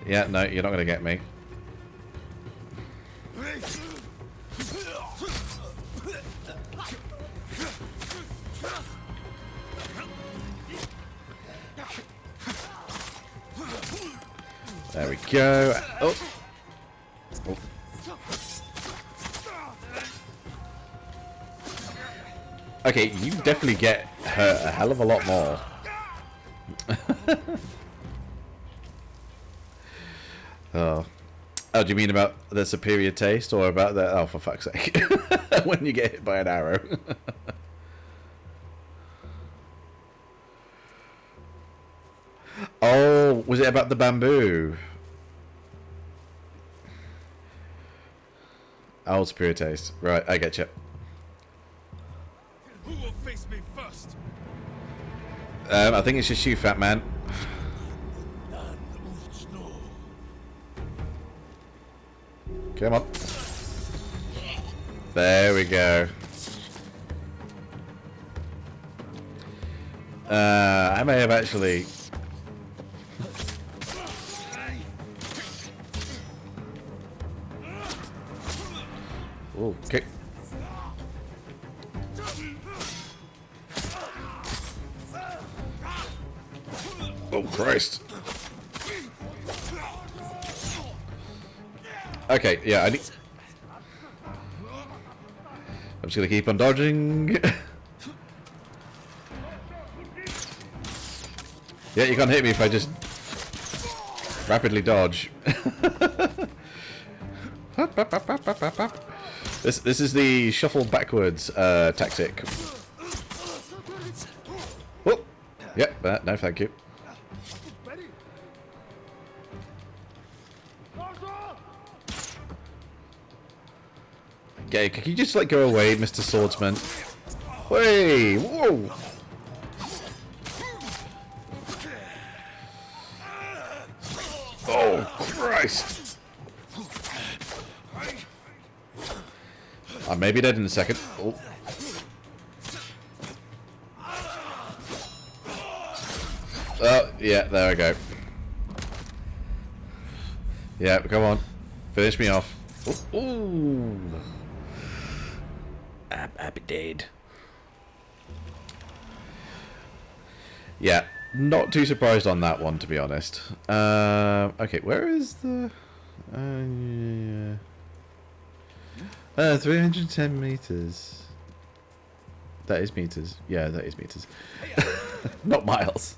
Yeah, no, you're not going to get me. There we go. Oh. Oh. Okay, you definitely get hurt a hell of a lot more. Oh. Oh, do you mean about the superior taste or about the... Oh, for fuck's sake. When you get hit by an arrow. Oh, was it about the bamboo? Oh, superior taste. Right, I get you. Who will face me first? I think it's just you, fat man. Come on. There we go. I may have actually... Oh, okay. Oh, Christ. Okay, yeah, I need... I'm just gonna keep on dodging. Yeah, you can't hit me if I just rapidly dodge. This is the shuffle backwards tactic. Oh, yeah, no, thank you. Okay, can you just like go away, Mr. Swordsman? Hey, whoa! Oh, Christ! I may be dead in a second. Oh. Yeah, there we go. Yeah, come on. Finish me off. Ooh. Ooh. I'm dead. Yeah, not too surprised on that one, to be honest. Okay, where is the... 310 meters. That is meters. Yeah, that is meters. Not miles.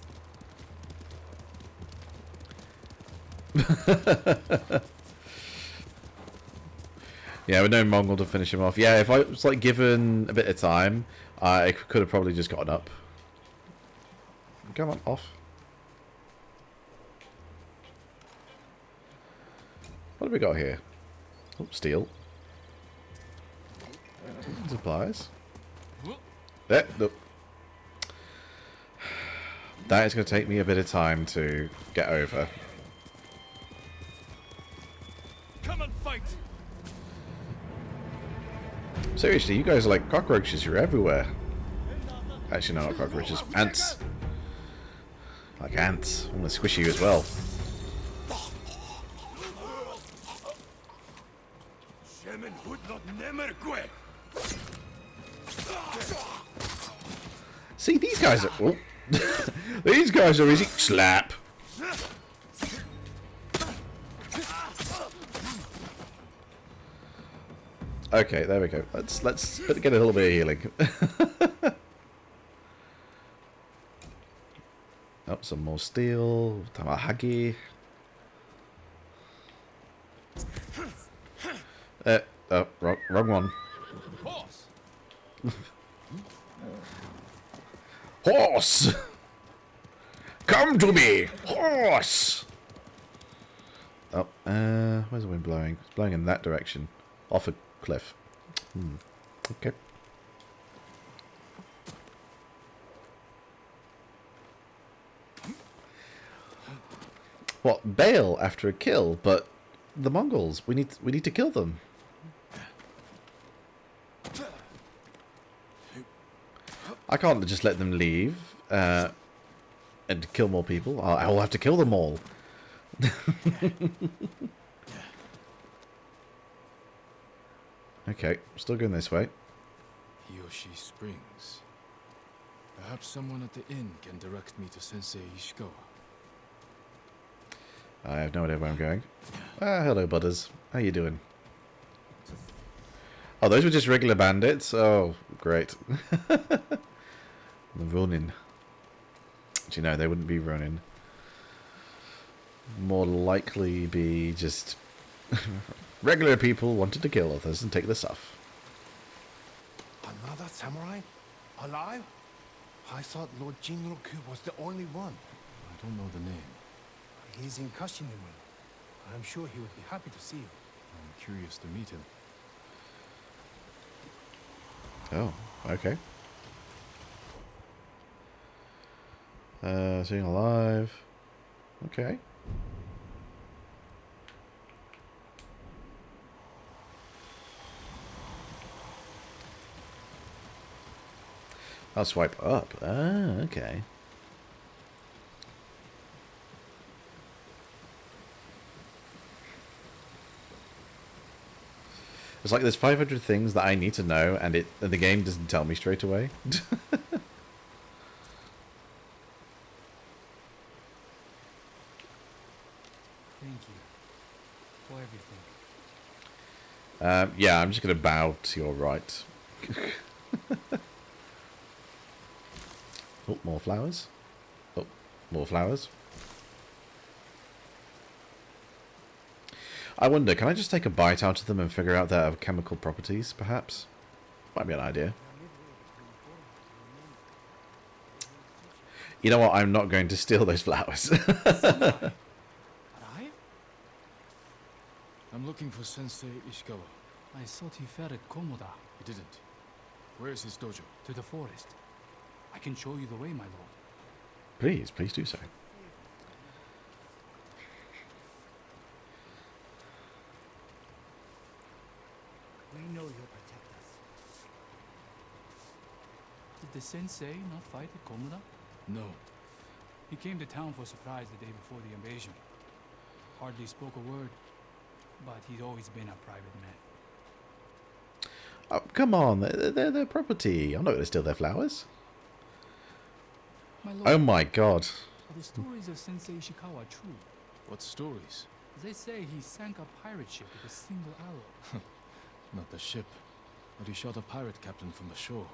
Yeah, with no Mongol to finish him off. Yeah, if I was like given a bit of time, I could have probably just gotten up. Come on, off. What have we got here? Oh, steel. Supplies. Nope. That is going to take me a bit of time to get over. Come and fight. Seriously, you guys are like cockroaches. You're everywhere. Actually, no, not cockroaches. Ants. Like ants. I'm going to squish you as well. See, these guys are... Oh. These guys are easy. Slap. Okay, there we go. Let's get a little bit of healing. Oh, some more steel. Tamahagi. Oh, wrong one. Horse. Horse! Come to me! Horse! Oh, where's the wind blowing? It's blowing in that direction. Off a cliff. Okay. What? Bail after a kill, but the Mongols, we need to kill them. I can't just let them leave and kill more people. I'll have to kill them all. Okay, still going this way. Yoshi Springs. Perhaps someone at the inn can direct me to Sensei Ishikawa. I have no idea where I'm going. Ah, hello, budders. How you doing? Oh, those were just regular bandits? Oh, great. The Ronin. Do you know, they wouldn't be Ronin. More likely be just regular people wanted to kill others and take their stuff. Another samurai? Alive? I thought Lord Jinroku was the only one. I don't know the name. He's in Kashinemu. I'm sure he would be happy to see you. I'm curious to meet him. Oh, okay. Seeing alive. Okay. I'll swipe up. Ah, okay. It's like there's 500 things that I need to know, and the game doesn't tell me straight away. Thank you for everything. Yeah, I'm just gonna bow to your right. Oh, more flowers. Oh, more flowers. I wonder, can I just take a bite out of them and figure out their chemical properties, perhaps? Might be an idea. You know what? I'm not going to steal those flowers. Alive? I'm looking for Sensei Ishikawa. I thought he fell at Komoda. He didn't. Where is his dojo? To the forest. I can show you the way, my lord. Please, please do so. We know you'll protect us. Did the sensei not fight at Komoda? No. He came to town for a surprise the day before the invasion. Hardly spoke a word, but he's always been a private man. Oh, come on. They're their property. I'm not going to steal their flowers. My lord, Oh my god. are the stories of Sensei Ishikawa true? What stories? They say he sank a pirate ship with a single arrow. Not the ship, but he shot a pirate captain from the shore.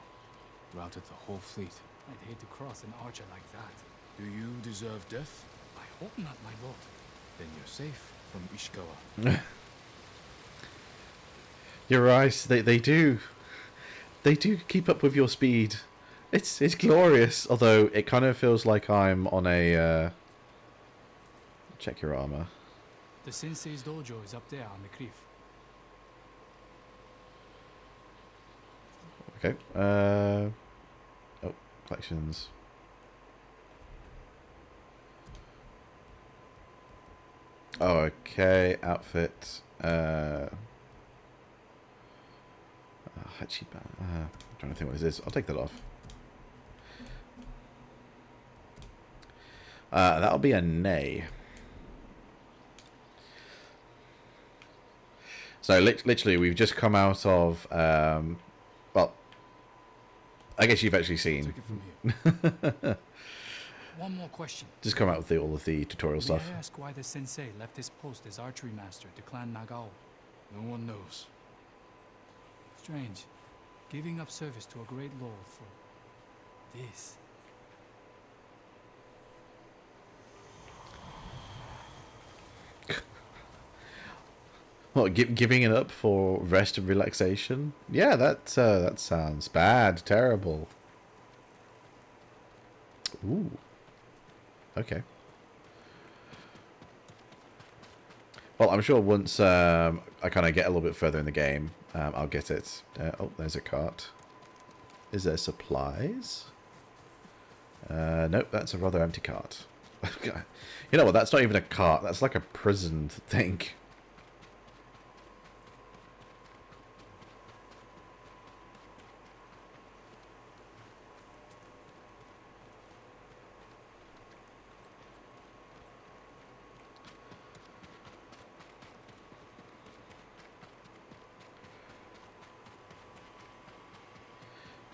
Routed the whole fleet. I'd hate to cross an archer like that. Do you deserve death? I hope not, my lord. Then you're safe from Ishikawa. You're right. They do. They do keep up with your speed. It's glorious. Although it kind of feels like I'm on a check your armor. The sensei's dojo is up there on the cliff. Okay. Oh, collections. Oh, okay. Outfit. Hachiba. I'm trying to think what this is. I'll take that off. That'll be a nay. So literally, we've just come out of. Well, I guess you've actually seen. Take it from here. One more question. Just come out with all of the tutorial May stuff. I ask why the sensei left his post as archery master to Clan Nagao? No one knows. Strange. Giving up service to a great lord for this. What, giving it up for rest and relaxation? Yeah, that sounds bad, terrible. Ooh. Okay. Well, I'm sure once I kind of get a little bit further in the game, I'll get it. Oh, there's a cart. Is there supplies? Nope, that's a rather empty cart. You know what? That's not even a cart. That's like a prison thing.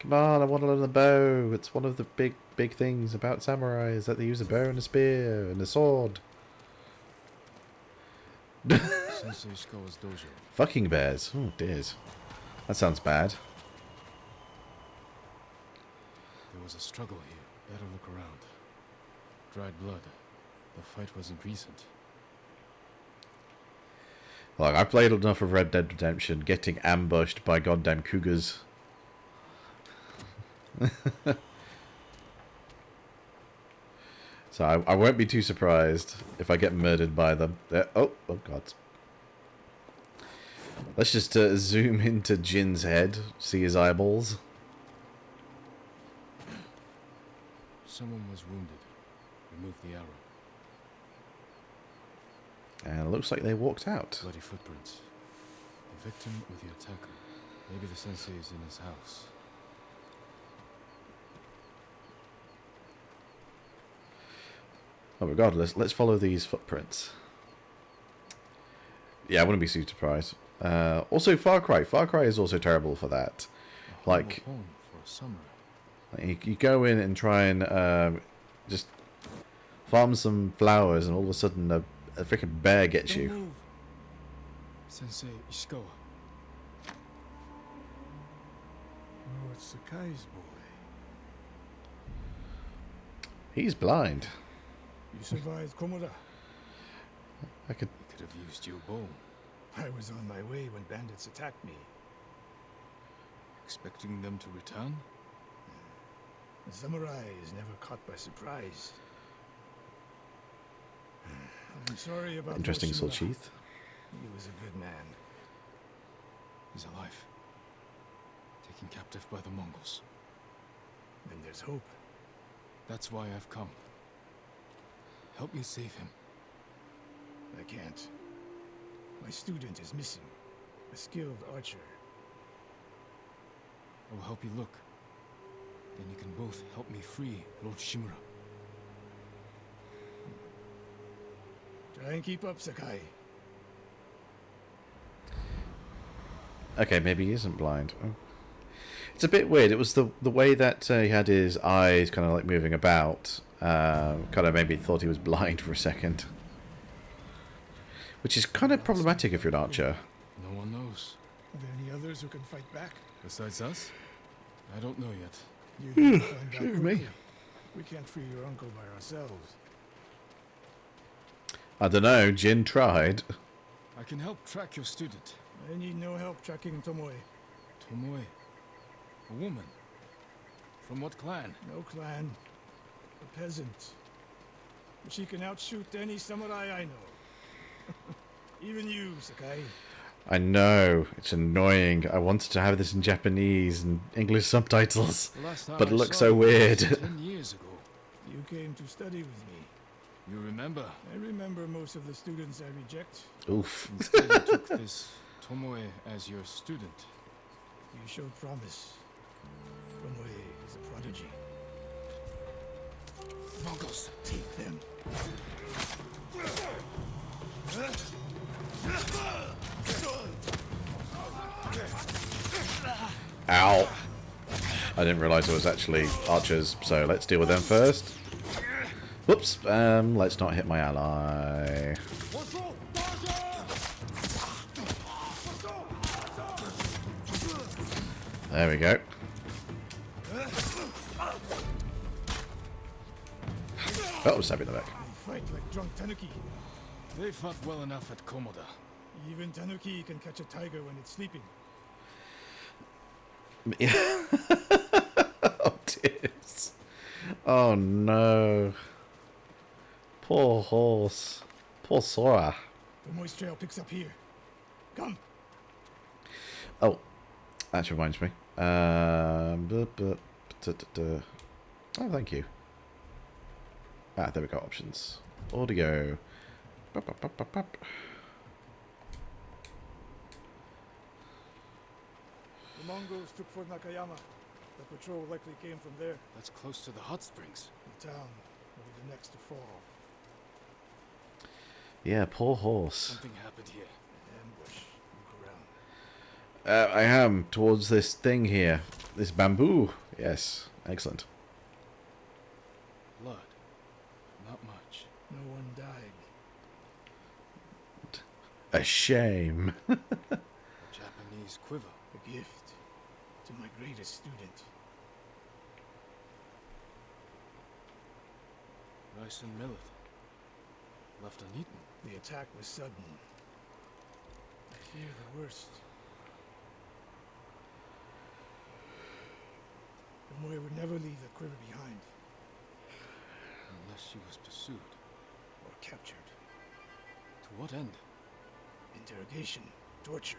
Come on, I want to learn the bow. It's one of the big things about samurai is that they use a bow and a spear and a sword. Sensei Ishikawa's dojo. Fucking bears. Oh, dears. That sounds bad. There was a struggle here. Better look around. Dried blood. The fight wasn't recent. Like, I've played enough of Red Dead Redemption, getting ambushed by goddamn cougars. So I won't be too surprised if I get murdered by them. Oh god. Let's just zoom into Jin's head, see his eyeballs. Someone was wounded. Remove the arrow. And it looks like they walked out. Bloody footprints. The victim or the attacker. Maybe the sensei is in his house. Oh, regardless, let's follow these footprints. Yeah, I wouldn't be too surprised. Also, Far Cry. Far Cry is also terrible for that. Like, Home for a samurai. you go in and try and just farm some flowers, and all of a sudden a freaking bear gets Don't you. move. Sensei Ishikawa. Oh, it's Sakai's boy. He's blind. You survived Komoda. I could. He could have used your bow. I was on my way when bandits attacked me. Expecting them to return? A samurai is never caught by surprise. I'm sorry about Interesting sword Tsushima. sheath. He was a good man. He's alive. Taken captive by the Mongols. Then there's hope. That's why I've come. Help me save him. I can't. My student is missing. A skilled archer. I will help you look. Then you can both help me free Lord Shimura. Try and keep up, Sakai. Okay, maybe he isn't blind. Oh. It's a bit weird. It was the way that he had his eyes kind of like moving about. Kind of maybe thought he was blind for a second. Which is kind of problematic if you're an archer. No one knows. Are there any others who can fight back? Besides us? I don't know yet. You need to find out Sure, me. quickly. We can't free your uncle by ourselves. I don't know. Jin tried. I can help track your student. I need no help tracking Tomoe. Tomoe. A woman. From what clan? No clan. A peasant. But she can outshoot any samurai I know. Even you, Sakai. I know. It's annoying. I wanted to have this in Japanese and English subtitles. The last time But I it looks saw so you was weird. 10 years ago. You came to study with me. You remember? I remember most of the students I reject. Oof. Instead you took this Tomoe as your student. You showed promise. Tomoe is a prodigy. Mongols! Take them. Ow. I didn't realise it was actually archers, so let's deal with them first. Whoops. Let's not hit my ally. There we go. Oh, stabbing the back. They fight like drunk tanuki. They fought well enough at Komoda. Even tanuki can catch a tiger when it's sleeping. Oh, dears. Oh, no. Poor horse. Poor Sora. Tomoe's trail picks up here. Come. Oh, that reminds me. Oh, thank you. Ah, there we go. Options. Audio. Bup, bup, bup, bup, bup. The Mongols took Fort Nakayama. The patrol likely came from there. That's close to the hot springs. The town will be the next to fall. Yeah, poor horse. Something happened here. Ambush. Look around. I am towards this thing here. This bamboo. Yes. Excellent. Blood. Not much. No one died. A shame. A Japanese quiver. A gift to my greatest student. Rice and millet. Left uneaten. The attack was sudden. I fear the worst. The Moy would never leave the quiver behind. Unless she was pursued. Or captured. To what end? Interrogation. Torture.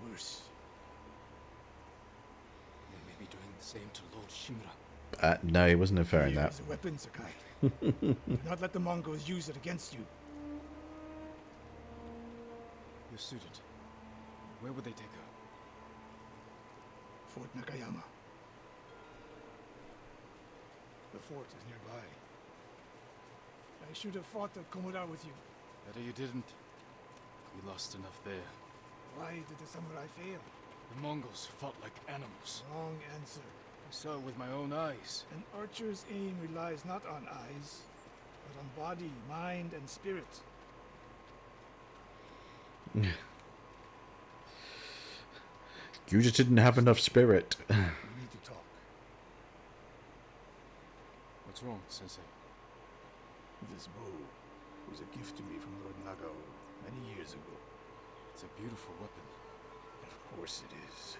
Worse. They may be doing the same to Lord Shimura. No, he wasn't inferring Fear that. is a weapon, Sakai. Do not let the Mongols use it against you. Your student. Where would they take her? Fort Nakayama. The fort is nearby. I should have fought at Komura with you. Better you didn't. We lost enough there. Why did the samurai fail? The Mongols fought like animals. Wrong answer. I saw it with my own eyes. An archer's aim relies not on eyes, but on body, mind, and spirit. You just didn't have enough spirit. We need to talk. What's wrong, Sensei? This bow was a gift to me from Lord Nagao many years ago. It's a beautiful weapon. Of course it is.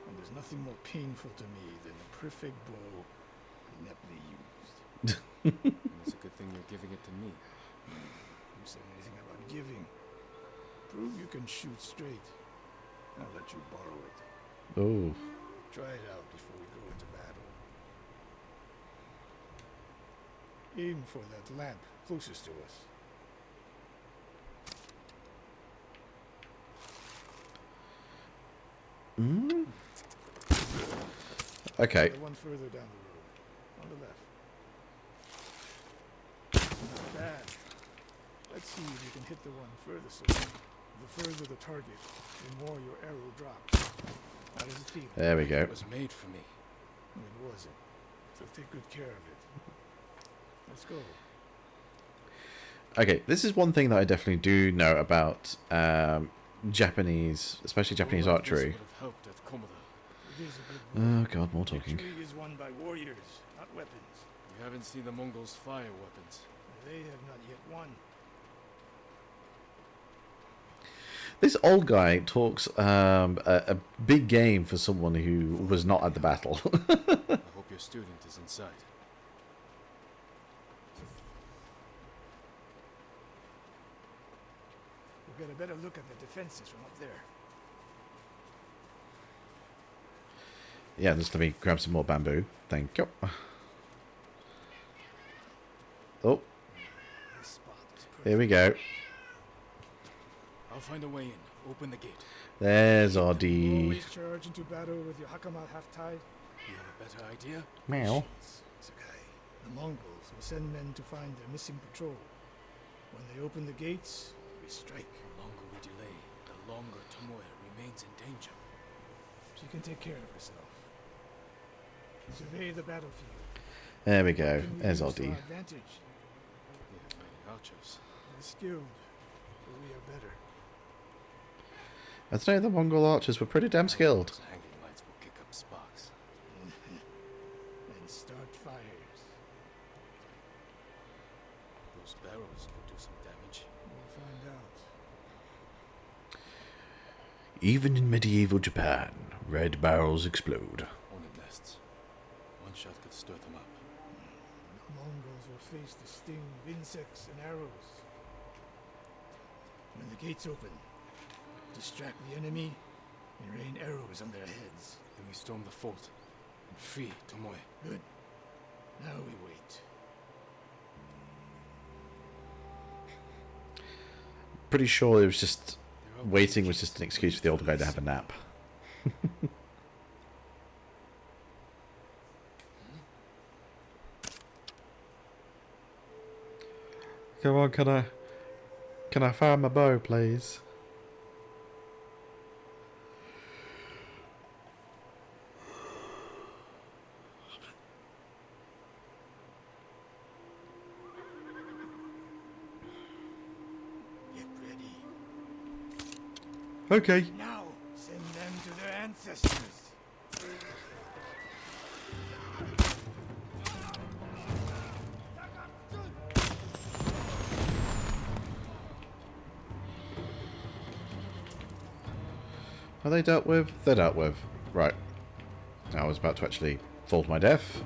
And there's nothing more painful to me than a perfect bow ineptly used. And it's a good thing you're giving it to me. Who said anything about giving? Prove you can shoot straight. I'll let you borrow it. Oh. Try it out before we go into battle. Aim for that lamp closest to us. Mm? Okay. The one further down the road. On the left. Not bad. Let's see if you can hit the one furthest away. The further the target, the more your arrow drops. How does it feel? There we go. It was made for me. It wasn't. So take good care of it. Let's go. Okay, this is one thing that I definitely do know about Japanese, especially Japanese All of this archery. would have helped at Komoda. It is a good war. Oh god, more talking. Victory is won by warriors, not weapons. You haven't seen the Mongols fire weapons. They have not yet won. This old guy talks a big game for someone who was not at the battle. I hope your student is inside. We'll get a better look at the defenses from up there. Yeah, just let me grab some more bamboo. Thank you. Oh, This spot is perfect. here we go. I'll find a way in. Open the gate. There's You Oddie. always charge into battle with your hakama half-tied. You have a better idea? Meow. Sakai. The Mongols will send men to find their missing patrol. When they open the gates, we strike. The longer we delay, the longer Tomoe remains in danger. She can take care of herself. Survey the battlefield. There we go. What can we There's use to our Oddie. advantage? We have many archers. They're skilled, but we are better. I'd say the Mongol archers were pretty damn skilled. Those hanging lights will kick up sparks. And start fires. Those barrels could do some damage. We'll find out. Even in medieval Japan, red barrels explode. Hornet nests. One shot could stir them up. The Mongols will face the sting of insects and arrows. When the gates open, distract the enemy and rain arrows on their heads. Then we storm the fort and free Tomoe. Good. Now we wait. Pretty sure it was just There are waiting was just an excuse for the old guy to have a nap. Come on, can I fire my bow, please? Get ready. Okay. Now, send them to their ancestors. Are they dealt with? They're dealt with. Right. I was about to actually fall to my death.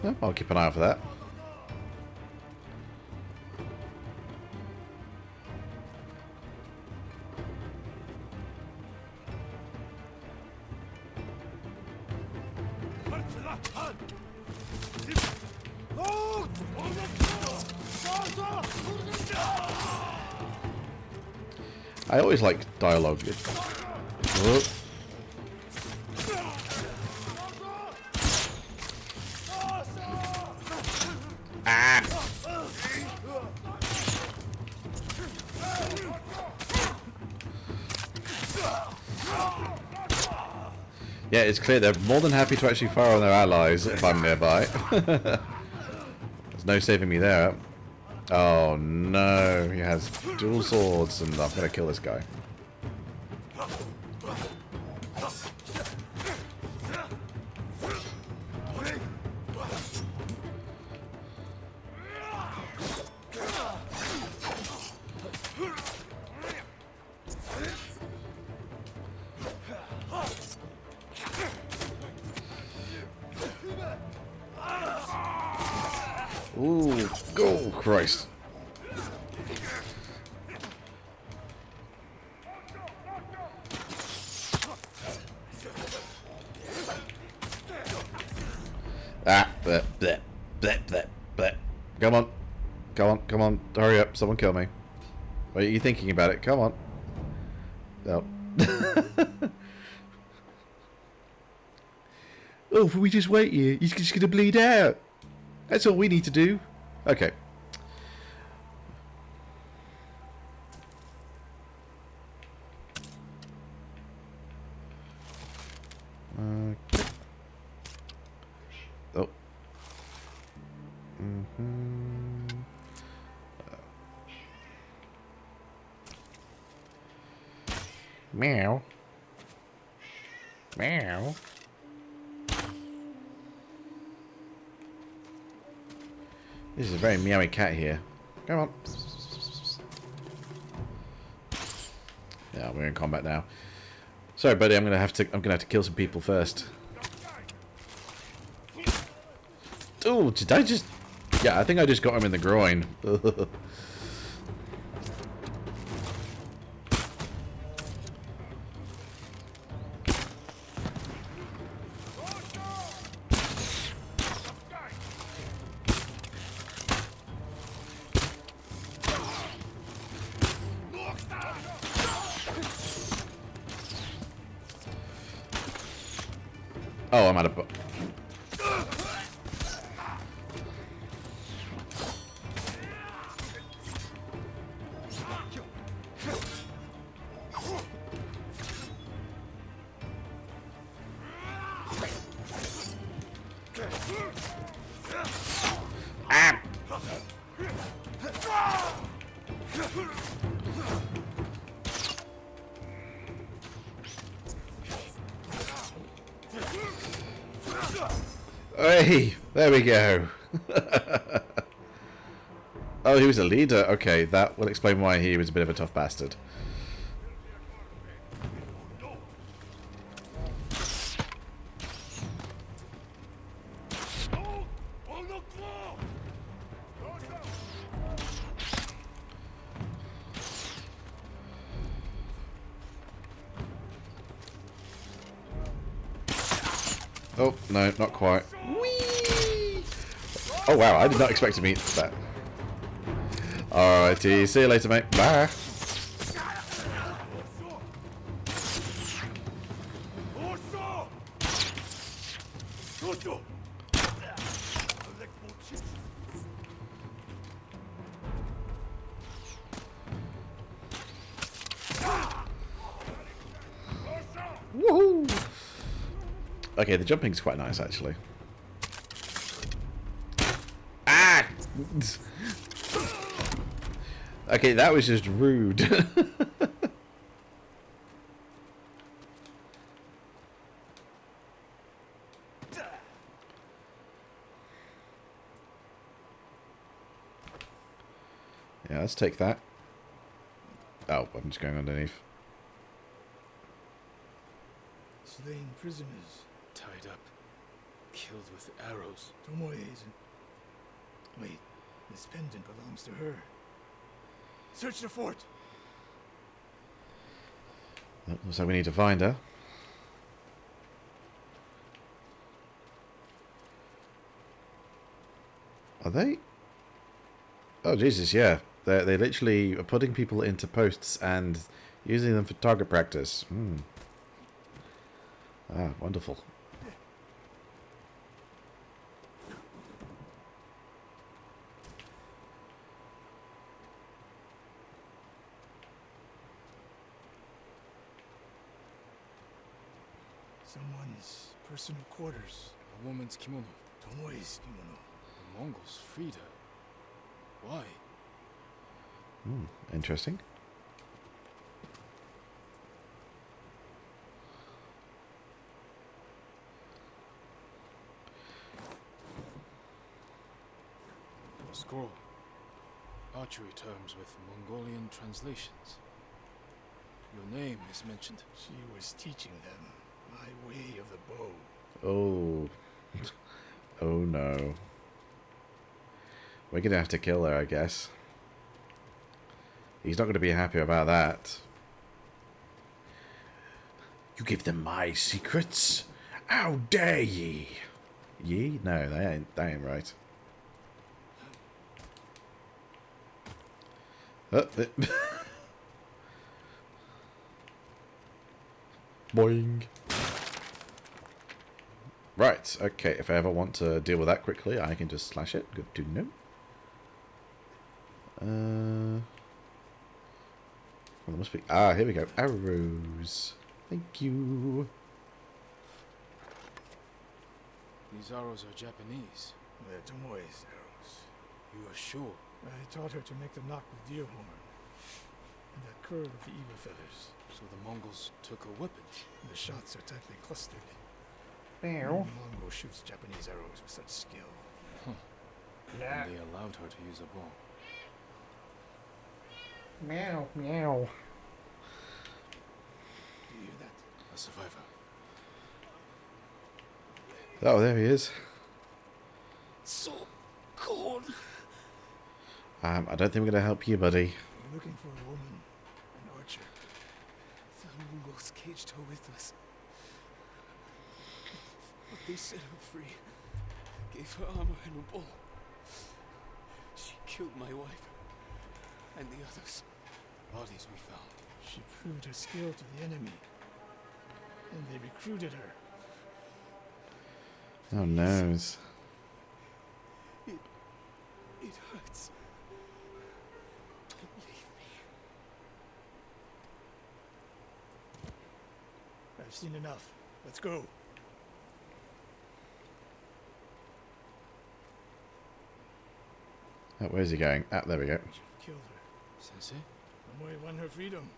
Yeah, I'll keep an eye out for that. I always like dialogue. Whoop. Ah! Yeah, it's clear they're more than happy to actually fire on their allies if I'm nearby. There's no saving me there. Oh no, he has dual swords and I'm gonna kill this guy. Ooh, oh Christ. Ah, bleh, bleh, bleh, bleh, bleh. Come on. Come on, come on. Hurry up, someone kill me. Wait, are you thinking about it? Come on. No. Oh, if we just wait here, he's just gonna bleed out. That's all we need to do. Okay. Okay. Oh. Meow. Meow. This is a very meowy cat here. Come on. Yeah, we're in combat now. Sorry, buddy. I'm gonna have to kill some people first. Oh, did I just? Yeah, I think I just got him in the groin. Oh, I'm out of. Ah! Hey, there we go. Oh, he was a leader. Okay, that will explain why he was a bit of a tough bastard. Oh, no, not quite. Whee! Oh, wow, I did not expect to meet that. Alrighty, see you later, mate. Bye. Okay, the jumping's quite nice, actually. Ah! Okay, that was just rude. Yeah, let's take that. Oh, I'm just going underneath. Slain prisoners. Tied up. Killed with arrows. Tomoe isn't... Wait, this pendant belongs to her. Search the fort! Looks like we need to find her. Are they? Oh, Jesus, yeah. They literally are putting people into posts and using them for target practice. Hmm. Ah, wonderful. Someone's personal quarters. A woman's kimono. Tomoe's kimono. The Mongols freed her. Why? Hmm, interesting. A scroll. Archery terms with Mongolian translations. Your name is mentioned. She was teaching them my way of the bow. Oh. Oh no. We're gonna have to kill her, I guess. He's not gonna be happy about that. You give them my secrets? How dare ye? Ye? No, that ain't right. Boing. Right, okay, if I ever want to deal with that quickly, I can just slash it. Good to know. Well, there must be... Ah, here we go. Arrows. Thank you. These arrows are Japanese. They're Tomoe's arrows. You are sure? I taught her to make the knock with deer horn. And that curve of the eagle feathers. So the Mongols took her weapons. The shots are tightly clustered. Meow. No Mongol shoots Japanese arrows with such skill. And they allowed her to use a bow. Meow, meow. Do you hear that? A survivor. Oh, there he is. So cold. I don't think we're going to help you, buddy. We're looking for a woman, an archer. The Mongols caged her with us. But they set her free. Gave her armor and a bow. She killed my wife. And the others. Bodies we found. She proved her skill to the enemy. And they recruited her. Oh, no. It hurts. Don't leave me. I've seen enough. Let's go. Oh, where's he going? Ah, there we go. You've killed her. Sensei? Tomoe won her freedom.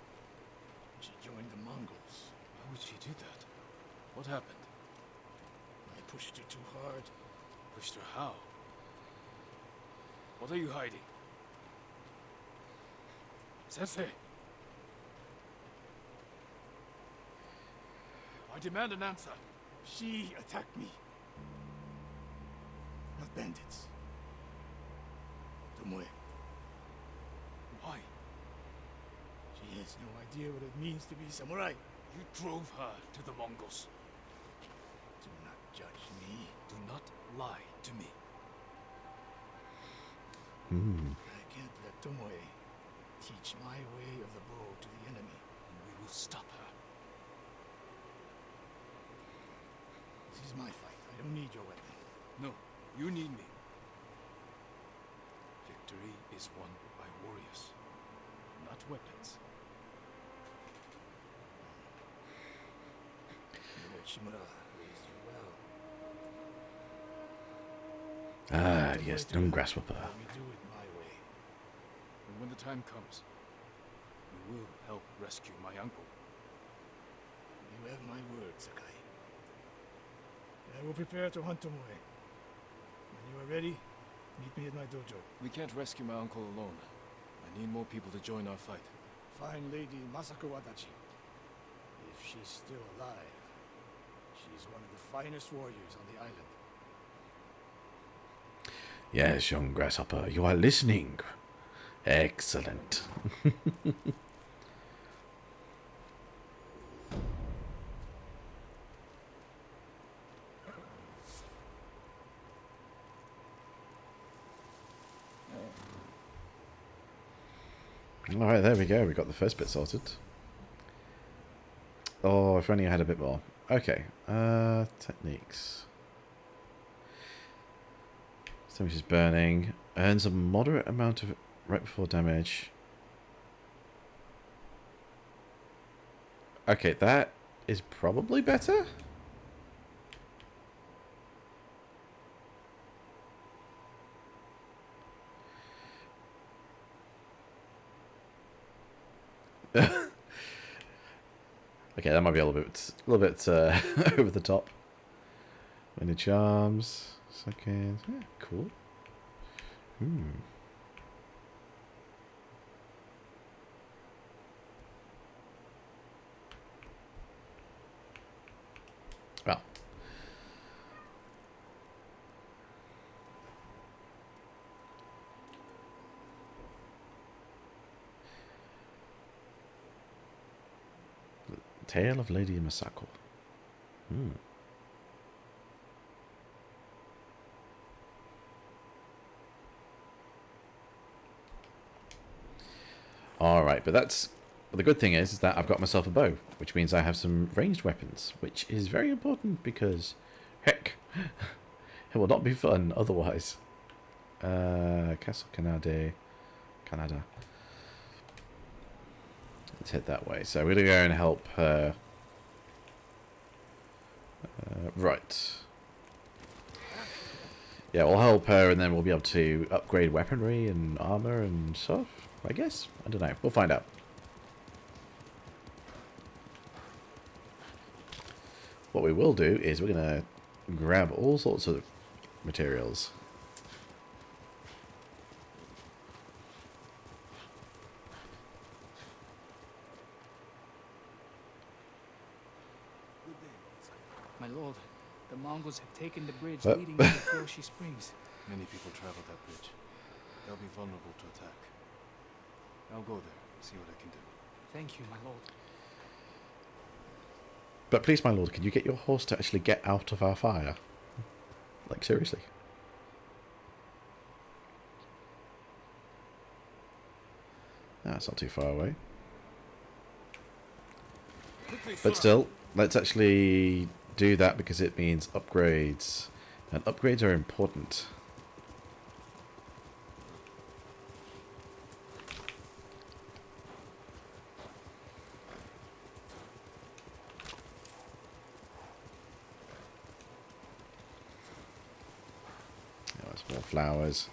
She joined the Mongols. Why would she do that? What happened? I pushed her too hard. Pushed her how? What are you hiding? Sensei! I demand an answer. She attacked me. Not bandits. Tomoe. Why? She has no idea what it means to be samurai. You drove her to the Mongols. Do not judge me. Do not lie to me. I can't let Tomoe teach my way of the bow to the enemy. And we will stop her. This is my fight. I don't need your weapon. No, you need me. Victory is won by warriors, not weapons. Lord Shimura raised you well. Ah, yes, young grasshopper. We do it my way. And when the time comes, we will help rescue my uncle. You have my word, Sakai. I will prepare to hunt Tomoe. When you are ready, meet me at my dojo. We can't rescue my uncle alone. I need more people to join our fight. Find Lady Masako Wadachi. If she's still alive, she's one of the finest warriors on the island. Yes, young grasshopper, you are listening. Excellent. Alright, there we go. We got the first bit sorted. Oh, if only I had a bit more. Okay. Techniques. Damage is burning. Earns a moderate amount of right before damage. Okay, that is probably better. Okay, that might be a little bit over the top. Many charms. Second. Yeah, cool. Well. Tale of Lady Masako. Alright, but that's... Well, the good thing is that I've got myself a bow, which means I have some ranged weapons, which is very important because, heck, it will not be fun otherwise. Castle Canada. Let's head that way. So we're going to go and help her. Right. Yeah, we'll help her and then we'll be able to upgrade weaponry and armor and stuff, I guess. I don't know. We'll find out. What we will do is we're going to grab all sorts of materials. My lord, the Mongols have taken the bridge What? leading to Kyoshi Springs. Many people travel that bridge. They'll be vulnerable to attack. I'll go there, see what I can do. Thank you, my lord. But please, my lord, can you get your horse to actually get out of our fire? Like, seriously. That's not too far away. But still, let's actually do that because it means upgrades. And upgrades are important. More flowers.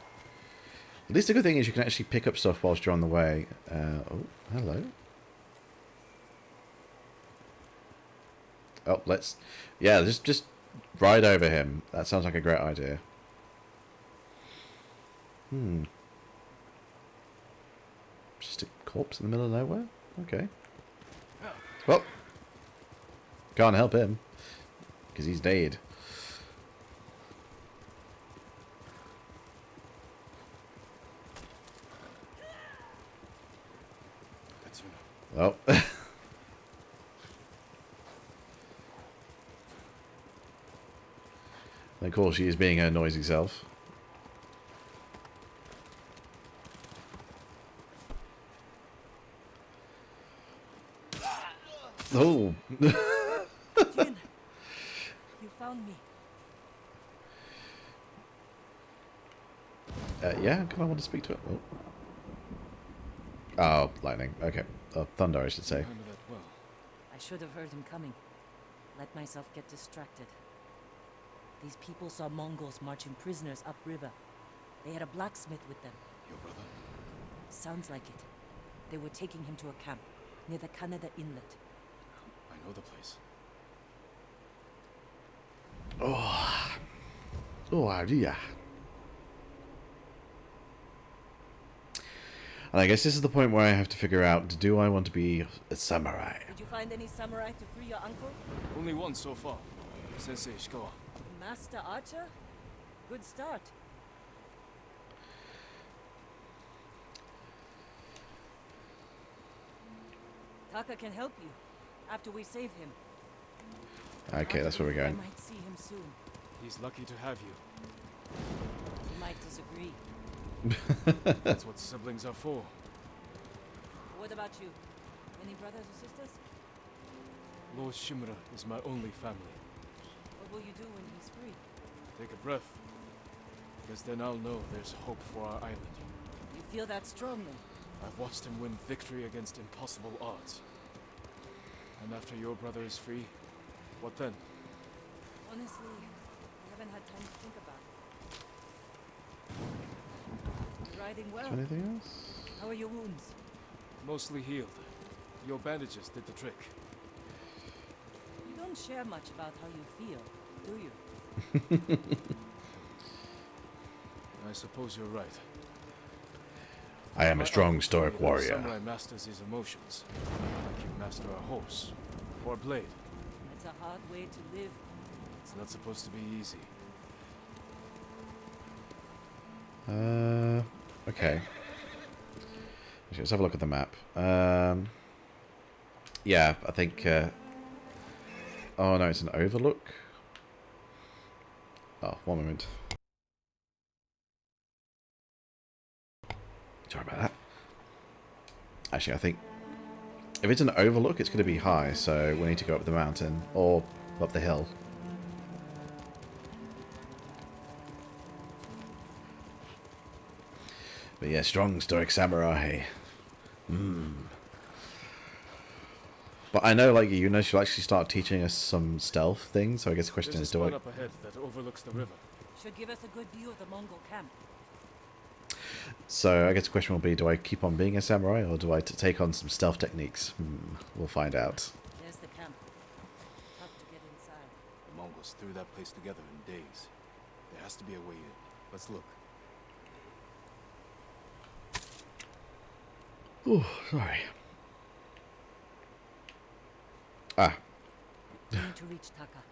At least the good thing is you can actually pick up stuff whilst you're on the way. Oh, hello. Oh, let's... Yeah, just ride over him. That sounds like a great idea. Just a corpse in the middle of nowhere? Okay. Well, can't help him. Because he's dead. Oh. And of course she is being her noisy self. Oh. Jin, you found me. Yeah, can I want to speak to it? Oh, lightning. Okay. Oh, thunder, I should say. Remember that well. I should have heard him coming. Let myself get distracted. These people saw Mongols marching prisoners upriver. They had a blacksmith with them. Your brother? Sounds like it. They were taking him to a camp near the Canada Inlet. I know the place. Oh, yeah. And I guess this is the point where I have to figure out, do I want to be a samurai? Did you find any samurai to free your uncle? Only one so far. Sensei Ishikawa. Master Archer? Good start. Taka can help you after we save him. Okay, that's where we're I going. might see him soon. He's lucky to have you. He might disagree. That's what siblings are for. What about you? Any brothers or sisters? Lord Shimura is my only family. What will you do when he's free? Take a breath. Because then I'll know there's hope for our island. You feel that strongly? I've watched him win victory against impossible odds. And after your brother is free, what then? Honestly, I haven't had time to think about it. You're riding well. Anything else? How are your wounds? Mostly healed. Your bandages did the trick. You don't share much about how you feel, do you? I suppose you're right. I am a strong, My stoic uncle told me that warrior. Samurai masters his emotions, like you master a horse or a blade. It's a hard way to live. It's not supposed to be easy. Okay. Let's have a look at the map. Yeah, I think... oh, no, it's an overlook. Oh, one moment. Sorry about that. Actually, I think... if it's an overlook, it's going to be high, so we need to go up the mountain, or up the hill. But yeah, strong, stoic samurai. But I know, like, you know, she'll actually start teaching us some stealth things, so I guess the question There's a is, do spot I... up ahead that overlooks the river. Should give us a good view of the Mongol camp. So I guess the question will be, do I keep on being a samurai, or do I take on some stealth techniques? We'll find out. There's the camp. Tough to get inside. The Mongols threw that place together in days. There has to be a way in. Let's look. Oh, sorry. Ah, We need to reach Taka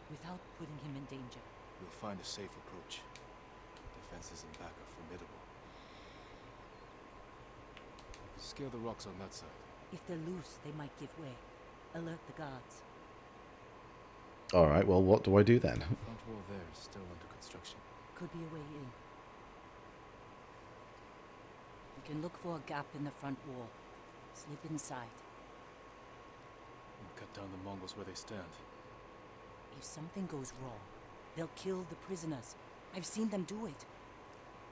without putting him in danger. We'll find a safe approach. Defenses in back are formidable. Scale the rocks on that side. If they're loose, they might give way. Alert the guards. alright, well, what do I do then? The front wall there is still under construction. Could be a way in. We can look for a gap in the front wall. Slip inside. And cut down the Mongols where they stand. If something goes wrong, they'll kill the prisoners. I've seen them do it.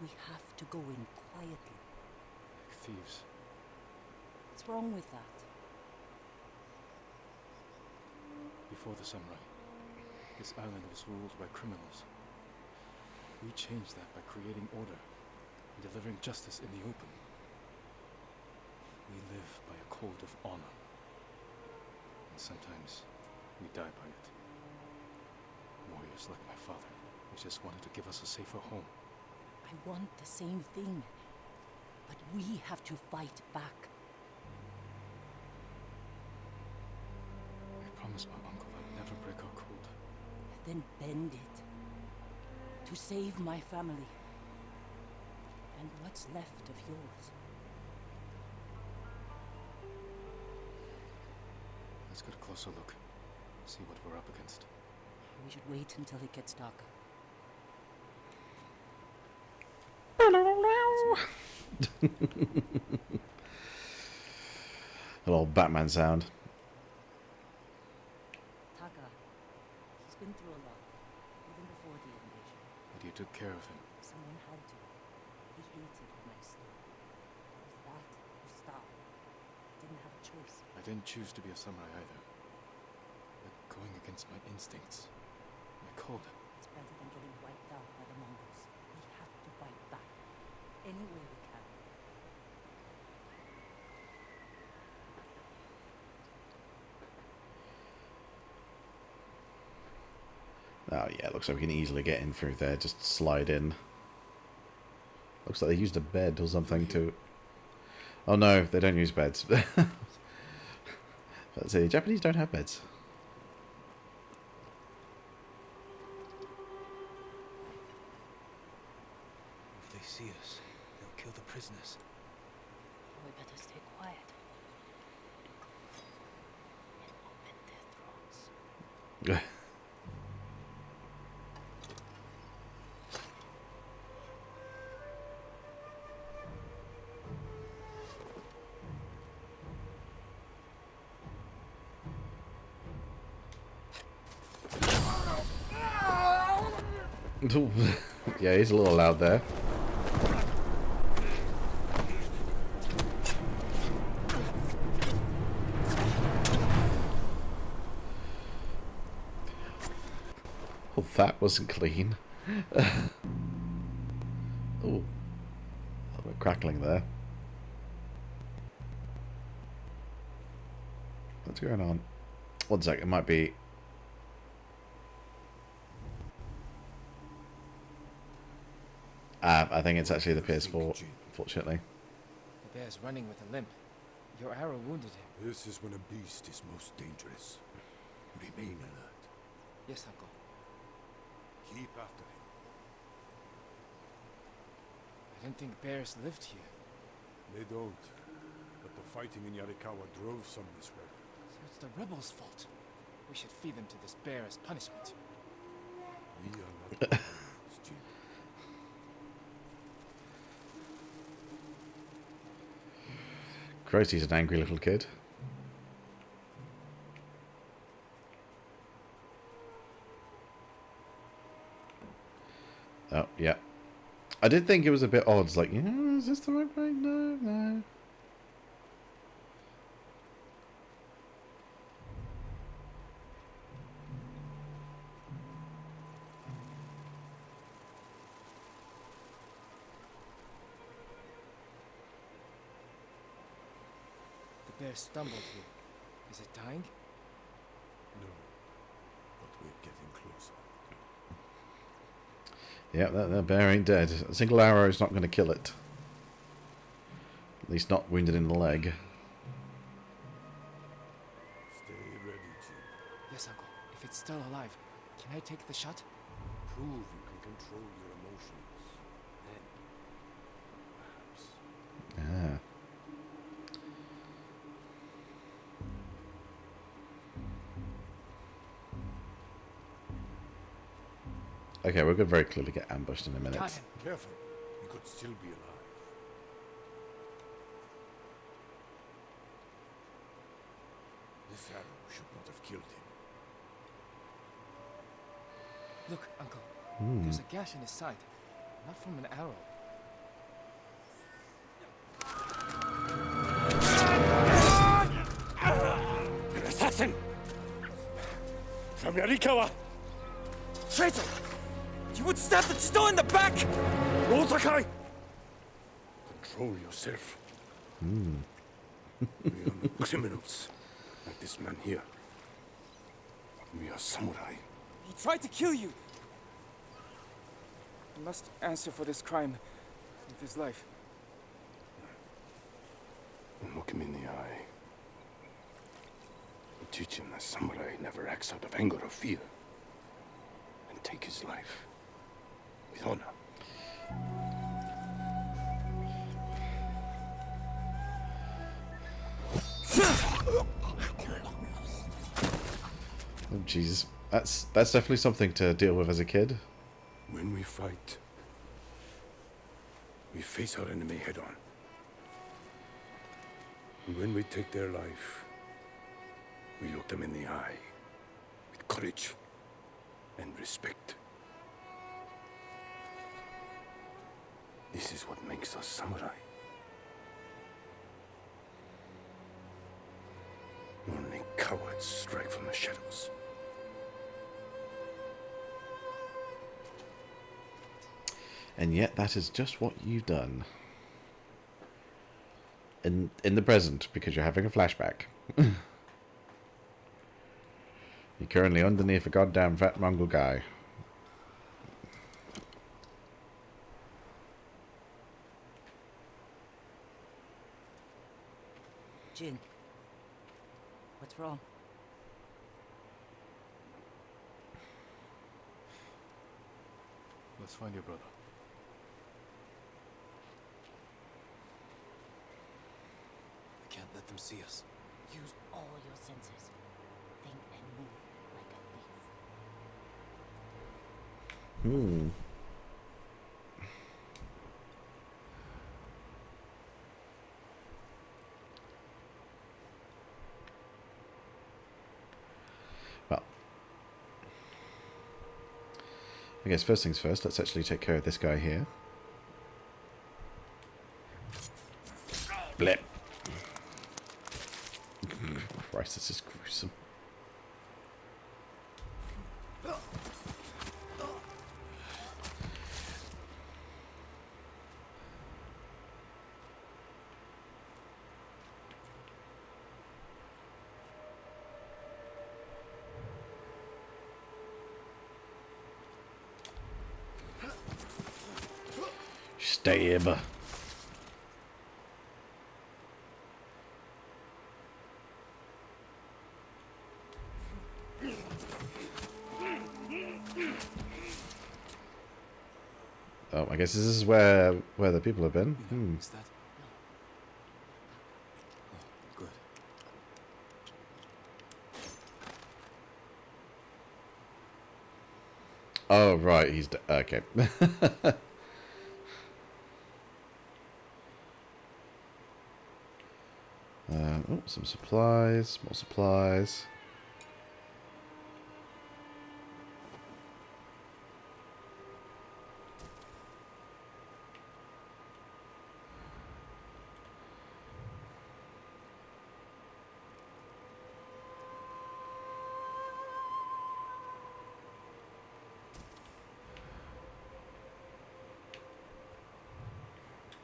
We have to go in quietly. Like thieves. What's wrong with that? Before the samurai, this island was ruled by criminals. We changed that by creating order and delivering justice in the open. We live by a code of honor. And sometimes we die by it. Warriors like my father, who just wanted to give us a safer home. I want the same thing. But we have to fight back. I promised my uncle I'd never break our code. Then bend it. To save my family. And what's left of yours. Let's get a closer look. See what we're up against. We should wait until it gets darker. A little Batman sound. Taka, he's been through a lot, even before the invasion. But you took care of him. Someone had to. He hated when I slept. It was that or starve. Didn't have a choice. I didn't choose to be a samurai either. But going against my instincts, my code, It's better any way we can. Oh yeah, looks like we can easily get in through there. Just slide in. Looks like they used a bed or something to... Oh no, they don't use beds. Let's see, Japanese don't have beds. If they see us, they'll kill the prisoners. We better stay quiet. And open their throats. Yeah, he's a little loud there. Oh, that wasn't clean. Oh, a little bit crackling there. What's going on? 1 sec, it might be... I think it's actually the PS4, unfortunately. The bear's running with a limp. Your arrow wounded him. This is when a beast is most dangerous. Remain alert. Yes, Uncle. Keep after him. I didn't think bears lived here. They don't. But the fighting in Yarikawa drove some this way. So it's the rebels' fault. We should feed them to this bear as punishment. We are not companions, Jin. Christ, he's an angry little kid. Oh, yeah. I did think it was a bit odd. It's like, yeah, is this the right way? No, no. The bear stumbled here. Is it dying? No. But we're getting closer. Yeah, that bear ain't dead. A single arrow is not going to kill it. At least not wounded in the leg. Stay ready, Jin. Yes, Uncle. If it's still alive, can I take the shot? Prove you can control your emotions. Then, perhaps. Ah. Okay, we're going to very clearly get ambushed in a minute. Got him. Careful. You could still be alive. This arrow should not have killed him. Look, Uncle. There's a gash in his side. Not from an arrow. An assassin! From Yarikawa! Traitor! You would stab the Chido in the back! Osakai! Control yourself. We are not criminals, like this man here. We are samurai. He tried to kill you! He must answer for this crime with his life. Look him in the eye. Teach him that samurai never acts out of anger or fear. And take his life with honor. Oh, jeez. That's definitely something to deal with as a kid. When we fight, we face our enemy head on. And when we take their life, we look them in the eye with courage and respect. This is what makes us samurai. Only cowards strike from the shadows. And yet that is just what you've done. in the present because you're having a flashback. You're currently underneath a goddamn fat Mongol guy. Jin, what's wrong? Let's find your brother. We can't let them see us. Use all your senses. Think and move like a thief. Hmm. Well, I guess first things first, let's actually take care of this guy here. Blip. Christ, this is gruesome. Stab. Oh, I guess this is where the people have been. Hmm. Is that? Oh, good. Oh, right, he's okay. Oh, some supplies, more supplies.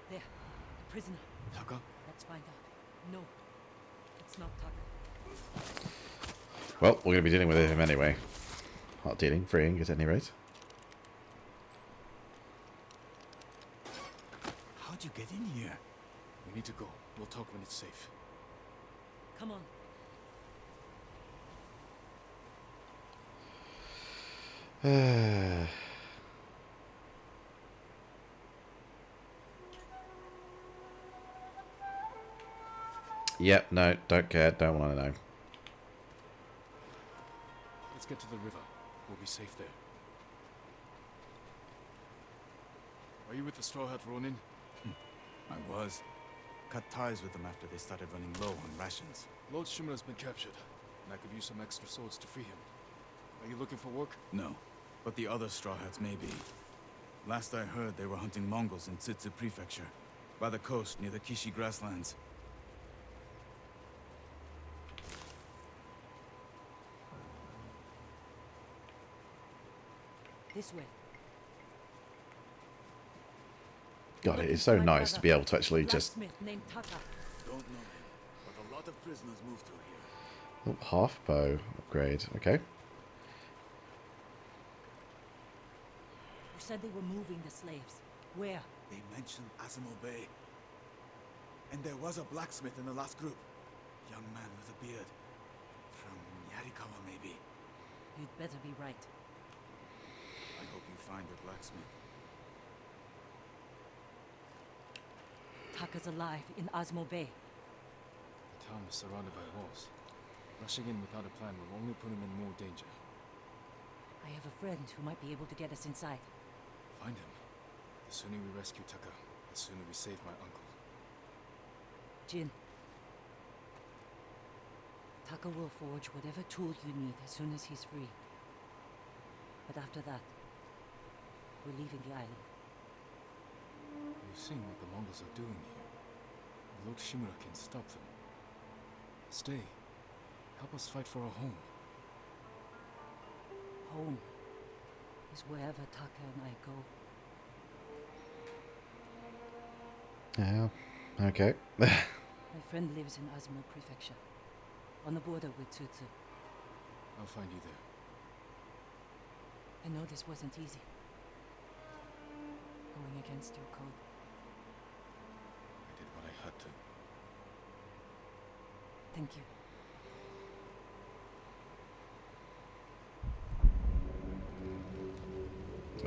There, the prisoner. Taka? Let's find out. No, it's not Tucker. Well, we're going to be dealing with him anyway. Not dealing, freeing at any rate. How'd you get in here? We need to go. We'll talk when it's safe. Come on. Yep, no, don't care, don't want to know. Let's get to the river. We'll be safe there. Are you with the Straw Hat Ronin? I was. Cut ties with them after they started running low on rations. Lord Shimura's been captured, and I could use some extra swords to free him. Are you looking for work? No, but the other Straw Hats may be. Last I heard, they were hunting Mongols in Tsutsu Prefecture, by the coast near the Kishi grasslands. This way. God, it is so nice to be able to actually just... Blacksmith named Taka. Don't know him, but a lot of prisoners move through here. Oh, half bow upgrade, okay. You said they were moving the slaves. Where? They mentioned Azamo Bay. And there was a blacksmith in the last group. Young man with a beard. From Yarikawa, maybe. You'd better be right. I hope you find the blacksmith. Taka's alive in Azamo Bay. The town is surrounded by walls. Rushing in without a plan will only put him in more danger. I have a friend who might be able to get us inside. Find him. The sooner we rescue Taka, the sooner we save my uncle. Jin. Taka will forge whatever tool you need as soon as he's free. But after that, we're leaving the island. You've seen what the Mongols are doing here. Lord Shimura can stop them. Stay. Help us fight for our home. Home is wherever Taka and I go. Yeah, okay. My friend lives in Azuma Prefecture, on the border with Tsutsu. I'll find you there. I know this wasn't easy. Going against your code. I did what I had to. Thank you.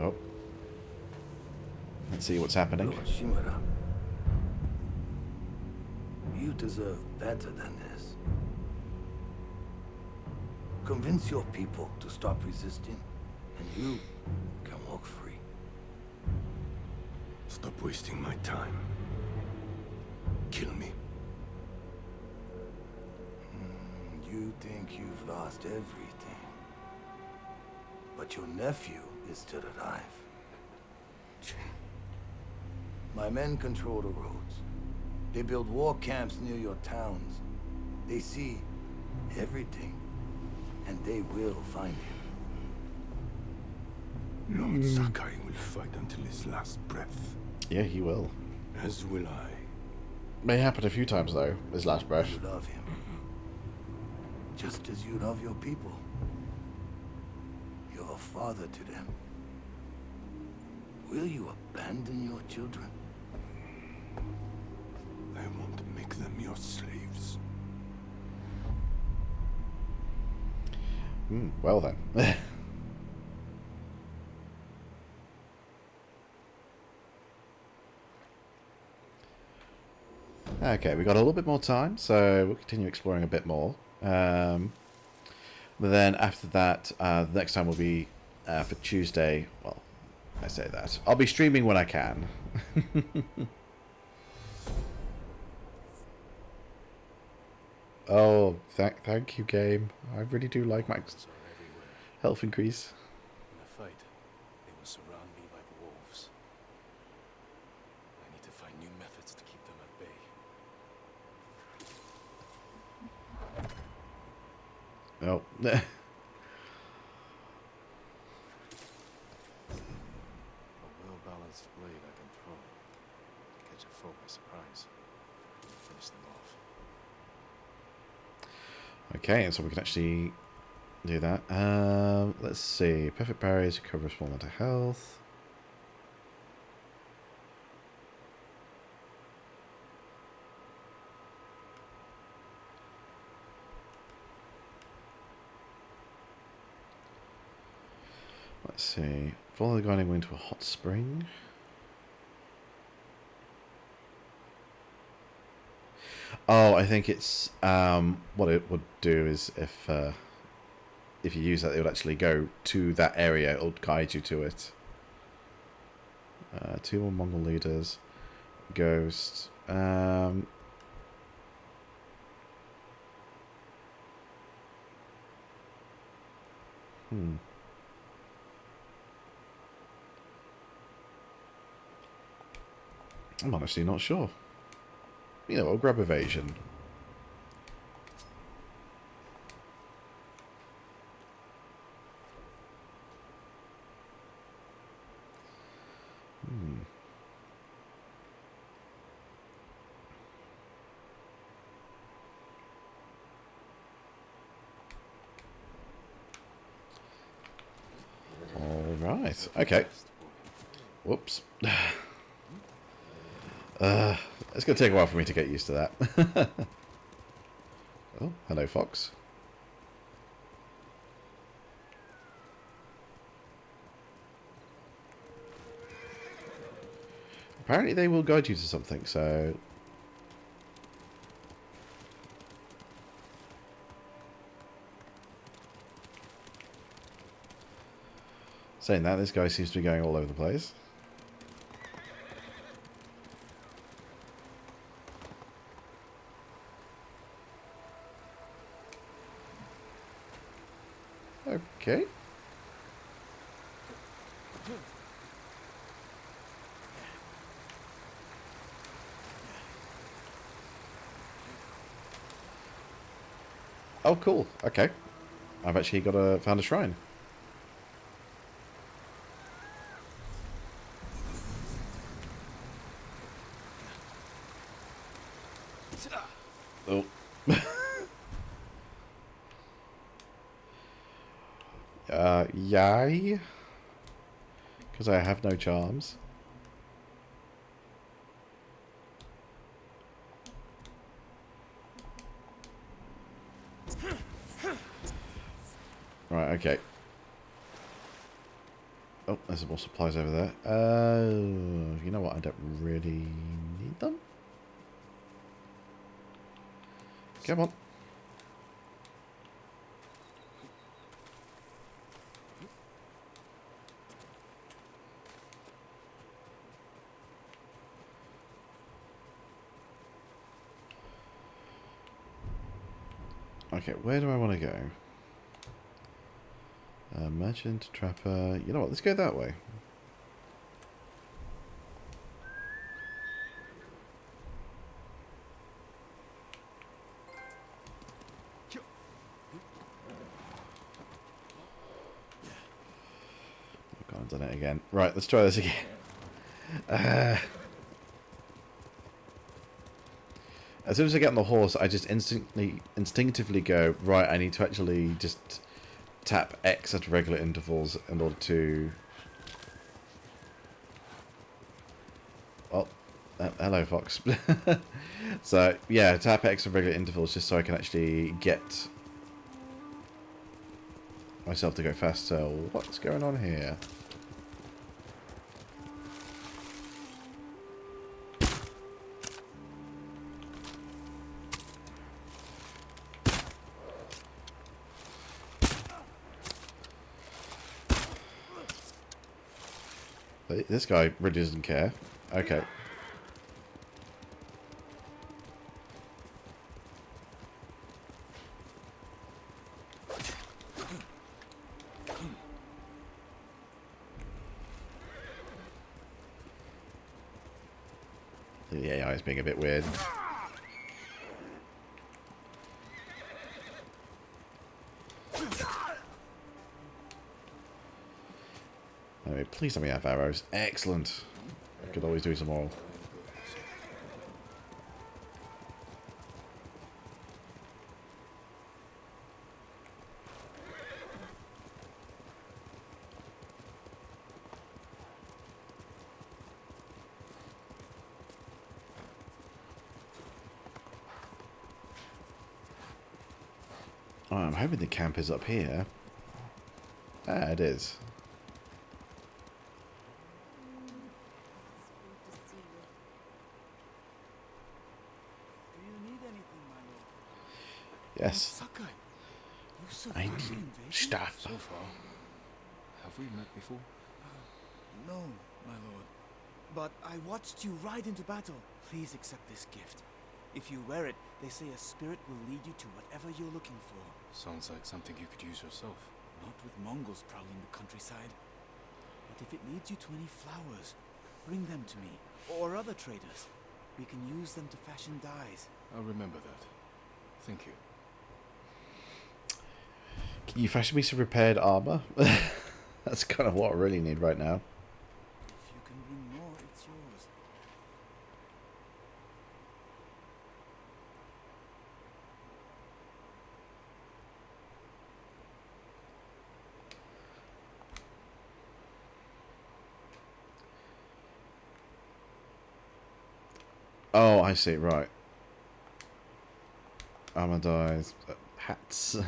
Oh. Let's see what's happening. Lord Shimura, you deserve better than this. Convince your people to stop resisting, and you can walk free. Stop wasting my time. Kill me. You think you've lost everything. But your nephew is still alive. My men control the roads. They build war camps near your towns. They see everything. And they will find you. Lord Sakai will fight until his last breath. Yeah, he will. As will I. May happen a few times though, his last breath. You love him. Just as you love your people. You're a father to them. Will you abandon your children? I won't make them your slaves. Well then. Okay, we got a little bit more time, so we'll continue exploring a bit more. But then after that, the next time will be for Tuesday. Well, I say that. I'll be streaming when I can. Oh, thank you, game. I really do like Max health increase. In a fight, they will surround me like wolves. I need to find new methods to keep them at bay. Oh. A well-balanced blade I can throw to catch a foe by surprise and finish them off. Okay, and so we can actually do that. Let's see. Perfect barriers recover a small amount of health. Let's see. Follow the guiding wind to a hot spring. Oh, I think it's what it would do is if you use that, it would actually go to that area. It will guide you to it. 2 more Mongol leaders. Ghost. I'm honestly not sure. You know, I'll grab evasion. All right. Okay. Whoops. It's going to take a while for me to get used to that. Oh, hello, Fox. Apparently they will guide you to something, so... Saying that, this guy seems to be going all over the place. Okay. Oh, cool. Okay. I've actually found a shrine. Oh. Yay. Because I have no charms. Right, okay. Oh, there's some more supplies over there. You know what? I don't really need them. Come on. Okay, where do I want to go? Merchant, trapper. You know what? Let's go that way. I've gone and done it again. Right, let's try this again. As soon as I get on the horse, I just instinctively go, right, I need to actually just tap X at regular intervals in order to... Oh, hello, Fox. So, yeah, tap X at regular intervals just so I can actually get myself to go faster. What's going on here? This guy really doesn't care. Okay. The AI is being a bit weird. Anyway, please let me have arrows. Excellent. I could always do some more. Oh, I'm hoping the camp is up here. Ah, it is. Yes. I need stuff. So far, have we met before? No, my lord. But I watched you ride into battle. Please accept this gift. If you wear it, they say a spirit will lead you to whatever you're looking for. Sounds like something you could use yourself. Not with Mongols prowling the countryside. But if it leads you to any flowers, bring them to me. Or other traders. We can use them to fashion dyes. I'll remember that. Thank you. Can you fashion me some repaired armor? That's kind of what I really need right now. If you can bring more, it's yours. Oh, I see. Right. Armor dyes. Hats.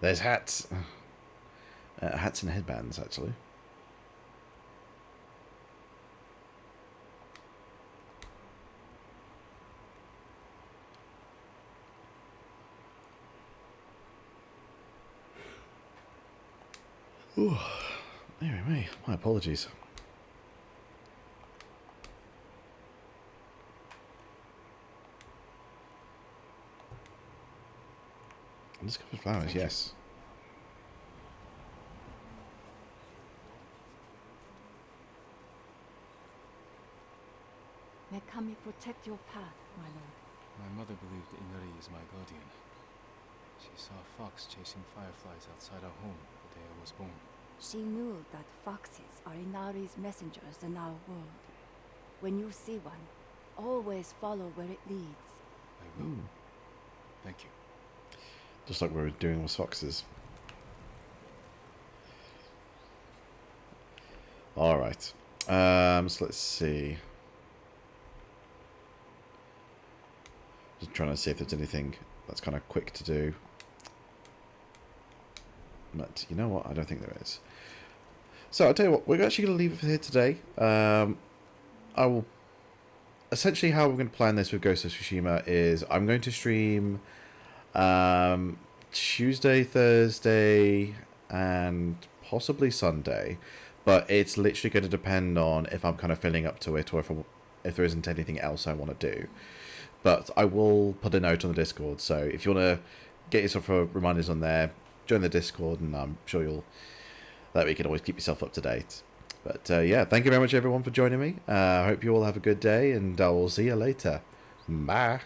There's hats. Hats and headbands, actually. Ooh. Anyway, my apologies. Undiscovered flowers, yes. May Kami protect your path, my lord. My mother believed Inari is my guardian. She saw a fox chasing fireflies outside our home the day I was born. She knew that foxes are Inari's messengers in our world. When you see one, always follow where it leads. I will. Thank you. Just like we were doing with foxes. Alright. So let's see. Just trying to see if there's anything that's kind of quick to do. But you know what? I don't think there is. So I'll tell you what, we're actually going to leave it for here today. I will... Essentially how we're going to plan this with Ghost of Tsushima is I'm going to stream Tuesday, Thursday, and possibly Sunday. But it's literally going to depend on if I'm kind of filling up to it or if there isn't anything else I want to do. But I will put a note on the Discord, so if you want to get yourself reminders on there, join the Discord, and I'm sure that way you can always keep yourself up to date. But yeah, thank you very much everyone for joining me. I hope you all have a good day, and I will see you later. Bye.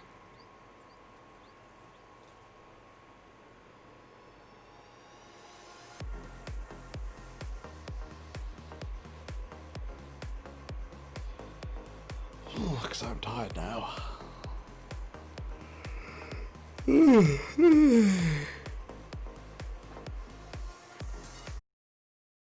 Because I'm tired now.